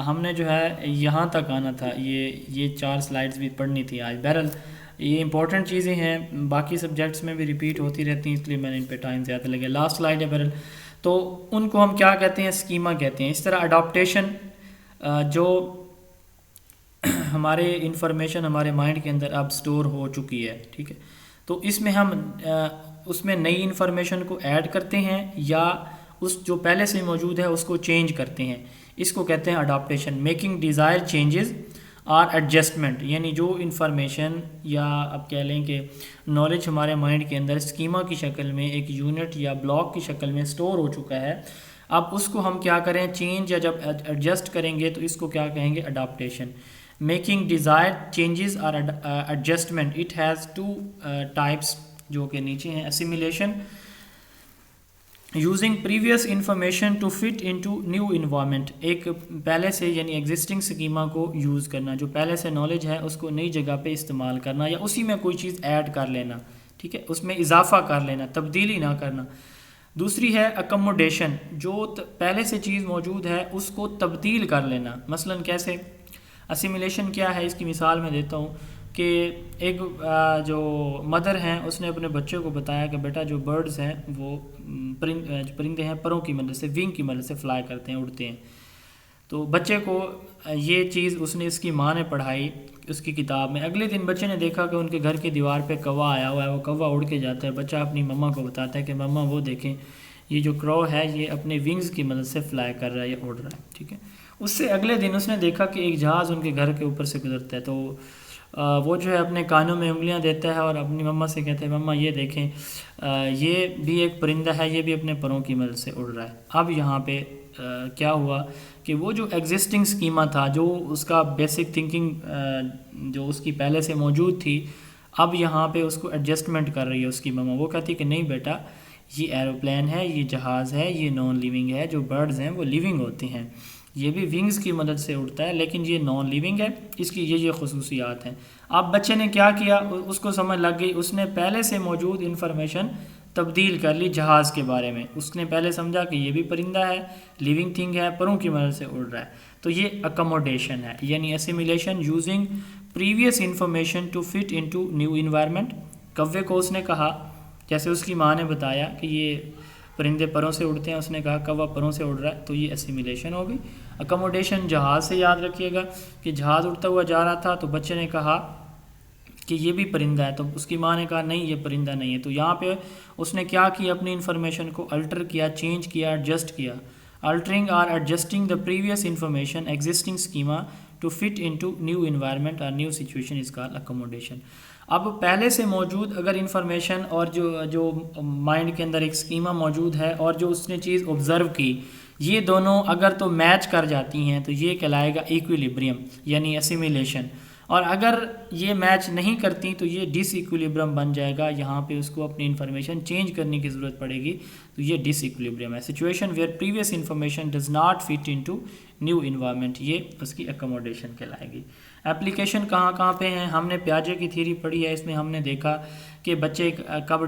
ہم نے جو ہے یہاں تک آنا تھا، یہ 4 سلائیڈز بھی پڑھنی تھی آج. بہرحال یہ امپورٹنٹ چیزیں ہیں، باقی سبجیکٹس میں بھی ریپیٹ ہوتی رہتی ہیں، اس لیے میں نے ان پہ ٹائم زیادہ لگے. لاسٹ سلائیڈ ہے بہرحال. تو ان کو ہم کیا کہتے ہیں؟ اسکیما کہتے ہیں. اس طرح اڈاپٹیشن، جو ہمارے انفارمیشن ہمارے مائنڈ کے اندر اب سٹور ہو چکی ہے، ٹھیک ہے، تو اس میں ہم اس میں نئی انفارمیشن کو ایڈ کرتے ہیں یا اس جو پہلے سے موجود ہے اس کو چینج کرتے ہیں. اس کو کہتے ہیں اڈاپٹیشن. میکنگ ڈیزائر چینجز اور ایڈجسٹمنٹ، یعنی جو انفارمیشن یا اب کہہ لیں کہ نالج ہمارے مائنڈ کے اندر اسکیما کی شکل میں ایک یونٹ یا بلاک کی شکل میں سٹور ہو چکا ہے، اب اس کو ہم کیا کریں؟ چینج یا جب ایڈجسٹ کریں گے تو اس کو کیا کہیں گے؟ اڈاپٹیشن. میکنگ ڈیزائر چینجز اور ایڈجسٹمنٹ. اٹ ہیز 2 ٹائپس جو کہ نیچے ہیں. Assimilation, using previous information to fit into new environment. ایک پہلے سے یعنی ایگزسٹنگ اسکیما کو یوز کرنا، جو پہلے سے نالج ہے اس کو نئی جگہ پہ استعمال کرنا یا اسی میں کوئی چیز ایڈ کر لینا، ٹھیک ہے، اس میں اضافہ کر لینا، تبدیلی نہ کرنا. دوسری ہے اکموڈیشن، جو پہلے سے چیز موجود ہے اس کو تبدیل کر لینا. مثلا کیسے؟ اسیمیلیشن کیا ہے؟ اس کی مثال میں دیتا ہوں کہ ایک جو مدر ہیں اس نے اپنے بچے کو بتایا کہ بیٹا جو برڈز ہیں وہ پرندے ہیں، پروں کی مدد سے، ونگ کی مدد سے فلائی کرتے ہیں، اڑتے ہیں. تو بچے کو یہ چیز اس کی ماں نے پڑھائی اس کی کتاب میں. اگلے دن بچے نے دیکھا کہ ان کے گھر کی دیوار پہ کوا آیا ہوا ہے، وہ کوا اڑ کے جاتا ہے. بچہ اپنی مما کو بتاتا ہے کہ مما وہ دیکھیں یہ جو کرو ہے یہ اپنے ونگز کی مدد سے فلائی کر رہا ہے یا اڑ رہا ہے، ٹھیک ہے. اس سے اگلے دن اس نے دیکھا کہ ایک جہاز ان کے گھر کے اوپر سے گزرتا ہے. تو وہ جو ہے اپنے کانوں میں انگلیاں دیتا ہے اور اپنی مما سے کہتا ہے مما یہ دیکھیں یہ بھی ایک پرندہ ہے، یہ بھی اپنے پروں کی مدد سے اڑ رہا ہے. اب یہاں پہ کیا ہوا کہ وہ جو ایگزسٹنگ اسکیما تھا، جو اس کا بیسک تھنکنگ جو اس کی پہلے سے موجود تھی، اب یہاں پہ اس کو ایڈجسٹمنٹ کر رہی ہے اس کی مما. وہ کہتی کہ نہیں بیٹا یہ ایروپلین ہے، یہ جہاز ہے، یہ نان لیونگ ہے. جو برڈز ہیں وہ لیونگ ہوتے ہیں، یہ بھی ونگز کی مدد سے اڑتا ہے لیکن یہ نان لیونگ ہے، اس کی یہ خصوصیات ہیں. اب بچے نے کیا کیا؟ اس کو سمجھ لگ گئی، اس نے پہلے سے موجود انفارمیشن تبدیل کر لی جہاز کے بارے میں. اس نے پہلے سمجھا کہ یہ بھی پرندہ ہے، لیونگ تھنگ ہے، پروں کی مدد سے اڑ رہا ہے. تو یہ اکموڈیشن ہے، یعنی assimilation using previous information to fit into new environment. کوے کو اس نے کہا، جیسے اس کی ماں نے بتایا کہ یہ پرندے پروں سے اڑتے ہیں، اس نے کہا کوا پروں سے اڑ رہا ہے، تو یہ اسیمیلیشن ہو گئی. اکموڈیشن جہاز سے یاد رکھیے گا کہ جہاز اڑتا ہوا جا رہا تھا تو بچے نے کہا کہ یہ بھی پرندہ ہے، تو اس کی ماں نے کہا نہیں یہ پرندہ نہیں ہے. تو یہاں پہ اس نے کیا کیا؟ اپنی انفارمیشن کو الٹر کیا، چینج کیا، ایڈجسٹ کیا. الٹرنگ اور adjusting the previous information existing schema to fit into new environment اور new situation is called accommodation. اب پہلے سے موجود اگر انفارمیشن اور جو مائنڈ کے اندر ایک اسکیما موجود ہے اور جو اس نے چیز آبزرو کی، یہ دونوں اگر تو میچ کر جاتی ہیں تو یہ کہلائے گا ایکویلیبریم یعنی اسیمیلیشن. اور اگر یہ میچ نہیں کرتی تو یہ ڈس ایکویلیبریم بن جائے گا. یہاں پہ اس کو اپنی انفارمیشن چینج کرنے کی ضرورت پڑے گی، تو یہ ڈس ایکویلیبریم ہے. Situation where previous information does not fit into new environment, یہ اس کی اکموڈیشن کہلائے گی. اپلیکیشن کہاں کہاں پہ ہیں. ہم نے پیاجے کی تھیوری پڑھی ہے, اس میں ہم نے دیکھا کہ بچے کب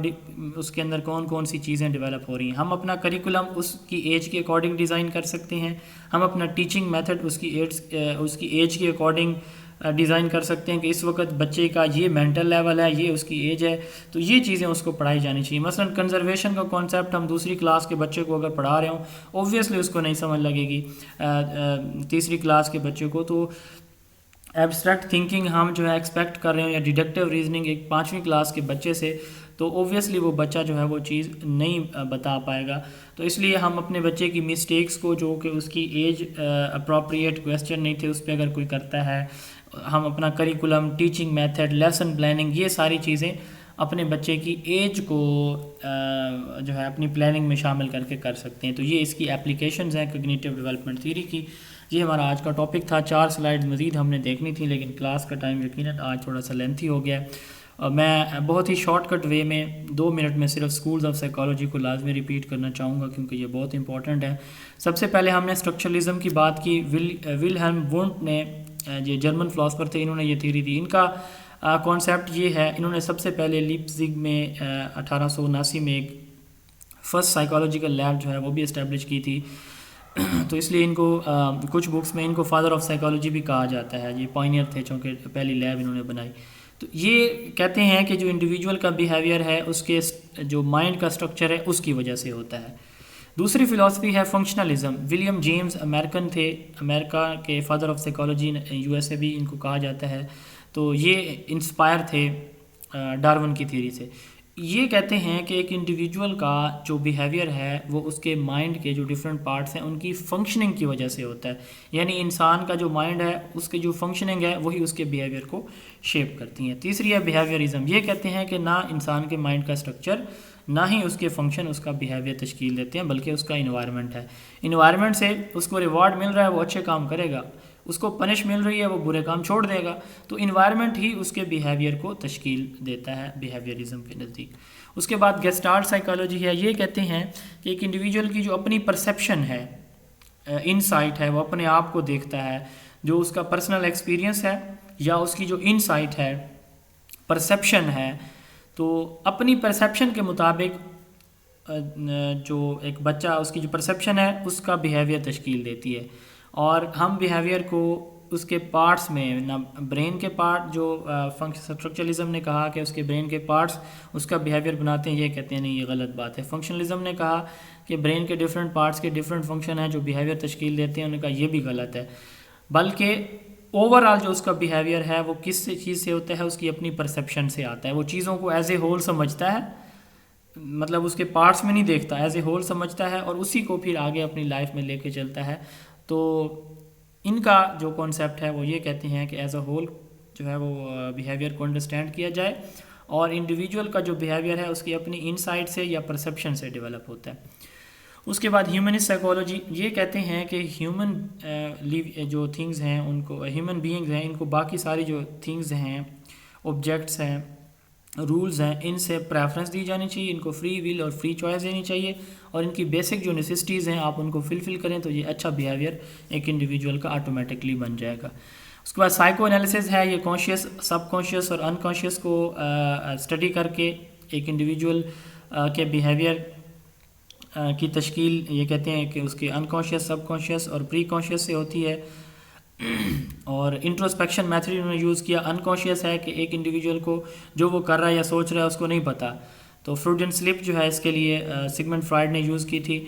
اس کے اندر کون کون سی چیزیں ڈیولپ ہو رہی ہیں. ہم اپنا کریکولم اس کی ایج کے اکارڈنگ ڈیزائن کر سکتے ہیں, ہم اپنا ٹیچنگ میتھڈ اس کی ایج کے اکارڈنگ ڈیزائن کر سکتے ہیں کہ اس وقت بچے کا یہ مینٹل لیول ہے, یہ اس کی ایج ہے, تو یہ چیزیں اس کو پڑھائی جانی چاہیے. مثلا کنزرویشن کا کانسیپٹ ہم دوسری کلاس کے بچے کو اگر پڑھا رہے ہوں, اوبویسلی اس کو نہیں سمجھ لگے گی تیسری کلاس کے بچے کو. تو ایبسٹریکٹ تھنکنگ ہم جو ہے ایکسپیکٹ کر رہے ہوں یا ڈیڈکٹیو ریزننگ ایک 5ویں کلاس کے بچے سے, تو اوبویسلی وہ بچہ جو ہے وہ چیز نہیں بتا پائے گا. تو اس لیے ہم اپنے بچے کی مسٹیکس کو, جو کہ اس کی ایج اپروپریٹ کویسچن نہیں تھے, اس پہ اگر کوئی کرتا ہے, ہم اپنا curriculum, teaching method, lesson planning, یہ ساری چیزیں اپنے بچے کی ایج کو جو ہے اپنی پلاننگ میں شامل کر کے کر سکتے ہیں. تو یہ اس کی اپلیکیشنز ہیں کوگنیٹو ڈیولپمنٹ تھیوری کی. یہ ہمارا آج کا ٹاپک تھا. 4 سلائیڈ مزید ہم نے دیکھنی تھی, لیکن کلاس کا ٹائم یقیناً آج تھوڑا سا لینتھی ہو گیا ہے. میں بہت ہی شارٹ کٹ وے میں 2 منٹ میں صرف اسکولز آف سائیکالوجی کو لازمی ریپیٹ کرنا چاہوں گا, کیونکہ یہ بہت امپورٹنٹ ہے. سب سے پہلے ہم نے اسٹرکچرلزم کی بات کی. ولہلم وونٹ نے, یہ جرمن فلاسفر تھے, انہوں نے یہ تھیوری دی. ان کا کانسیپٹ یہ ہے, انہوں نے سب سے پہلے لیپزگ میں 1879 میں ایک فرسٹ سائیکالوجیکل لیب جو ہے وہ بھی اسٹیبلش کی تھی. تو اس لیے ان کو کچھ بکس میں ان کو فادر آف سائیکالوجی بھی کہا جاتا ہے. یہ پائنیئر تھے چونکہ پہلی لیب انہوں نے بنائی. تو یہ کہتے ہیں کہ جو انڈیویجول کا بیہیویئر ہے, اس کے جو مائنڈ کا اسٹرکچر ہے, اس کی وجہ سے ہوتا ہے. دوسری فلاسفی ہے فنکشنلزم. ولیم جیمز امریکن تھے, امریکہ کے فادر آف سائیکالوجی, USA بھی ان کو کہا جاتا ہے. تو یہ انسپائر تھے ڈارون کی تھیوری سے. یہ کہتے ہیں کہ ایک انڈیویجول کا جو بیہیویئر ہے وہ اس کے مائنڈ کے جو ڈفرینٹ پارٹس ہیں ان کی فنکشننگ کی وجہ سے ہوتا ہے. یعنی انسان کا جو مائنڈ ہے, اس کی جو فنکشننگ ہے, وہی اس کے بیہیویئر کو شیپ کرتی ہیں. تیسری ہے بیہیویئرزم. یہ کہتے ہیں کہ نہ انسان کے مائنڈ کا اسٹرکچر, نہ ہی اس کے فنکشن اس کا بیہیویئر تشکیل دیتے ہیں, بلکہ اس کا انوائرمنٹ ہے. انوائرمنٹ سے اس کو ریوارڈ مل رہا ہے, وہ اچھے کام کرے گا. اس کو پنش مل رہی ہے, وہ برے کام چھوڑ دے گا. تو انوائرمنٹ ہی اس کے بیہیویئر کو تشکیل دیتا ہے بیہیویئرزم کے نزدیک. اس کے بعد گیسٹالٹ سائیکالوجی ہے. یہ کہتے ہیں کہ ایک انڈیویجول کی جو اپنی پرسیپشن ہے, انسائٹ ہے, وہ اپنے آپ کو دیکھتا ہے, جو اس کا پرسنل ایکسپیرینس ہے یا اس کی جو انسائٹ ہے, پرسیپشن ہے, تو اپنی پرسیپشن کے مطابق جو ایک بچہ, اس کی جو پرسیپشن ہے اس کا بیہیویئر تشکیل دیتی ہے. اور ہم بیہیویئر کو اس کے پارٹس میں, نہ برین کے پارٹ, جو اسٹرکچرلزم نے کہا کہ اس کے برین کے پارٹس اس کا بیہیویئر بناتے ہیں, یہ کہتے ہیں نہیں, یہ غلط بات ہے. فنکشنلزم نے کہا کہ برین کے ڈفرینٹ پارٹس کے ڈفرینٹ فنکشن ہیں جو بیہیویئر تشکیل دیتے ہیں, انہوں نے کہا یہ بھی غلط ہے. بلکہ اوور آل جو اس کا بیہیویئر ہے وہ کس چیز سے ہوتا ہے, اس کی اپنی پرسیپشن سے آتا ہے. وہ چیزوں کو ایز اے ہول سمجھتا ہے, مطلب اس کے پارٹس میں نہیں دیکھتا, ایز اے ہول سمجھتا ہے, اور اسی کو پھر آگے اپنی لائف میں لے کے چلتا ہے. تو ان کا جو کانسیپٹ ہے وہ یہ کہتے ہیں کہ ایز اے ہول جو ہے وہ بیہیویئر کو انڈرسٹینڈ کیا جائے, اور انڈیویجول کا جو بیہیویئر ہے اس کی اپنی انسائٹ سے یا پرسیپشن سے ڈیولپ ہوتا ہے. اس کے بعد ہیومنسٹ سائیکالوجی. یہ کہتے ہیں کہ ہیومن جو تھنگز ہیں, ان کو ہیومن بینگز ہیں, ان کو باقی ساری جو تھنگز ہیں, آبجیکٹس ہیں, رولز ہیں, ان سے پریفرنس دی جانی چاہیے. ان کو فری ول اور فری چوائس دینی چاہیے, اور ان کی بیسک جو نیسیسٹیز ہیں آپ ان کو فل کریں, تو یہ اچھا بیہیویئر ایک انڈیویجول کا آٹومیٹکلی بن جائے گا. اس کے بعد سائیکو انالیسز ہے. یہ کانشیس, سب کانشیس اور انکانشیس کو اسٹڈی کر کے ایک انڈیویجول کے بیہیویئر کی تشکیل, یہ کہتے ہیں کہ اس کے انکانشیس, سب کانشیس اور پری کانشیس سے ہوتی ہے. اور انٹروسپیکشن میتھڈ انہوں نے یوز کیا. انکانشیس ہے کہ ایک انڈیویجول کو جو وہ کر رہا ہے یا سوچ رہا ہے اس کو نہیں پتہ, تو فروڈین سلپ جو ہے اس کے لیے سگمنڈ فرائڈ نے یوز کی تھی.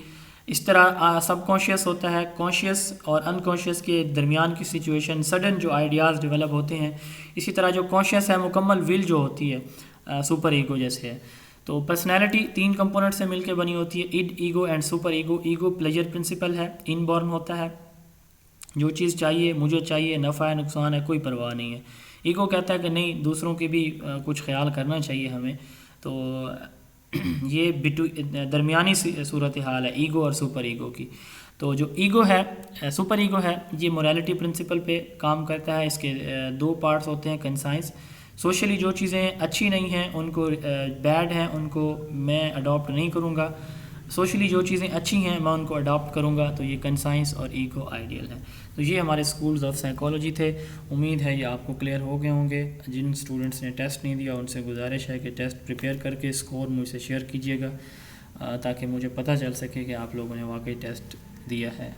اس طرح سب کانشیس ہوتا ہے, کانشیس اور انکانشیس کے درمیان کی سچویشن, سڈن جو آئیڈیاز ڈیولپ ہوتے ہیں. اسی طرح جو کانشیس ہے مکمل ول جو ہوتی ہے سپر ایگو جیسے ہے. تو پرسنالٹی 3 کمپوننٹ سے مل کے بنی ہوتی ہے, id, ego and super ego. Ego pleasure principle ہے, ان بورن ہوتا ہے, جو چیز چاہیے مجھے چاہیے, نفع ہے نقصان ہے کوئی پرواہ نہیں ہے. ایگو کہتا ہے کہ نہیں, دوسروں کی بھی کچھ خیال کرنا چاہیے ہمیں. تو یہ درمیانی صورت حال ہے ایگو اور سپر ایگو کی. تو جو ایگو ہے, سپر ایگو ہے, یہ مورالٹی پرنسپل پہ کام کرتا ہے. اس کے 2 پارٹس ہوتے ہیں. کنسائنس, سوشلی جو چیزیں اچھی نہیں ہیں, ان کو بیڈ ہیں, ان کو میں اڈاپٹ نہیں کروں گا. سوشلی جو چیزیں اچھی ہیں میں ان کو اڈاپٹ کروں گا، تو یہ کنسائنس اور ایگو آئیڈیل ہے. تو یہ ہمارے اسکولز آف سائیکالوجی تھے. امید ہے یہ آپ کو کلیئر ہو گئے ہوں گے. جن اسٹوڈنٹس نے ٹیسٹ نہیں دیا ان سے گزارش ہے کہ ٹیسٹ پریپیئر کر کے اسکور مجھ سے شیئر کیجیے گا تاکہ مجھے پتہ چل سکے کہ آپ لوگوں نے واقعی ٹیسٹ دیا ہے.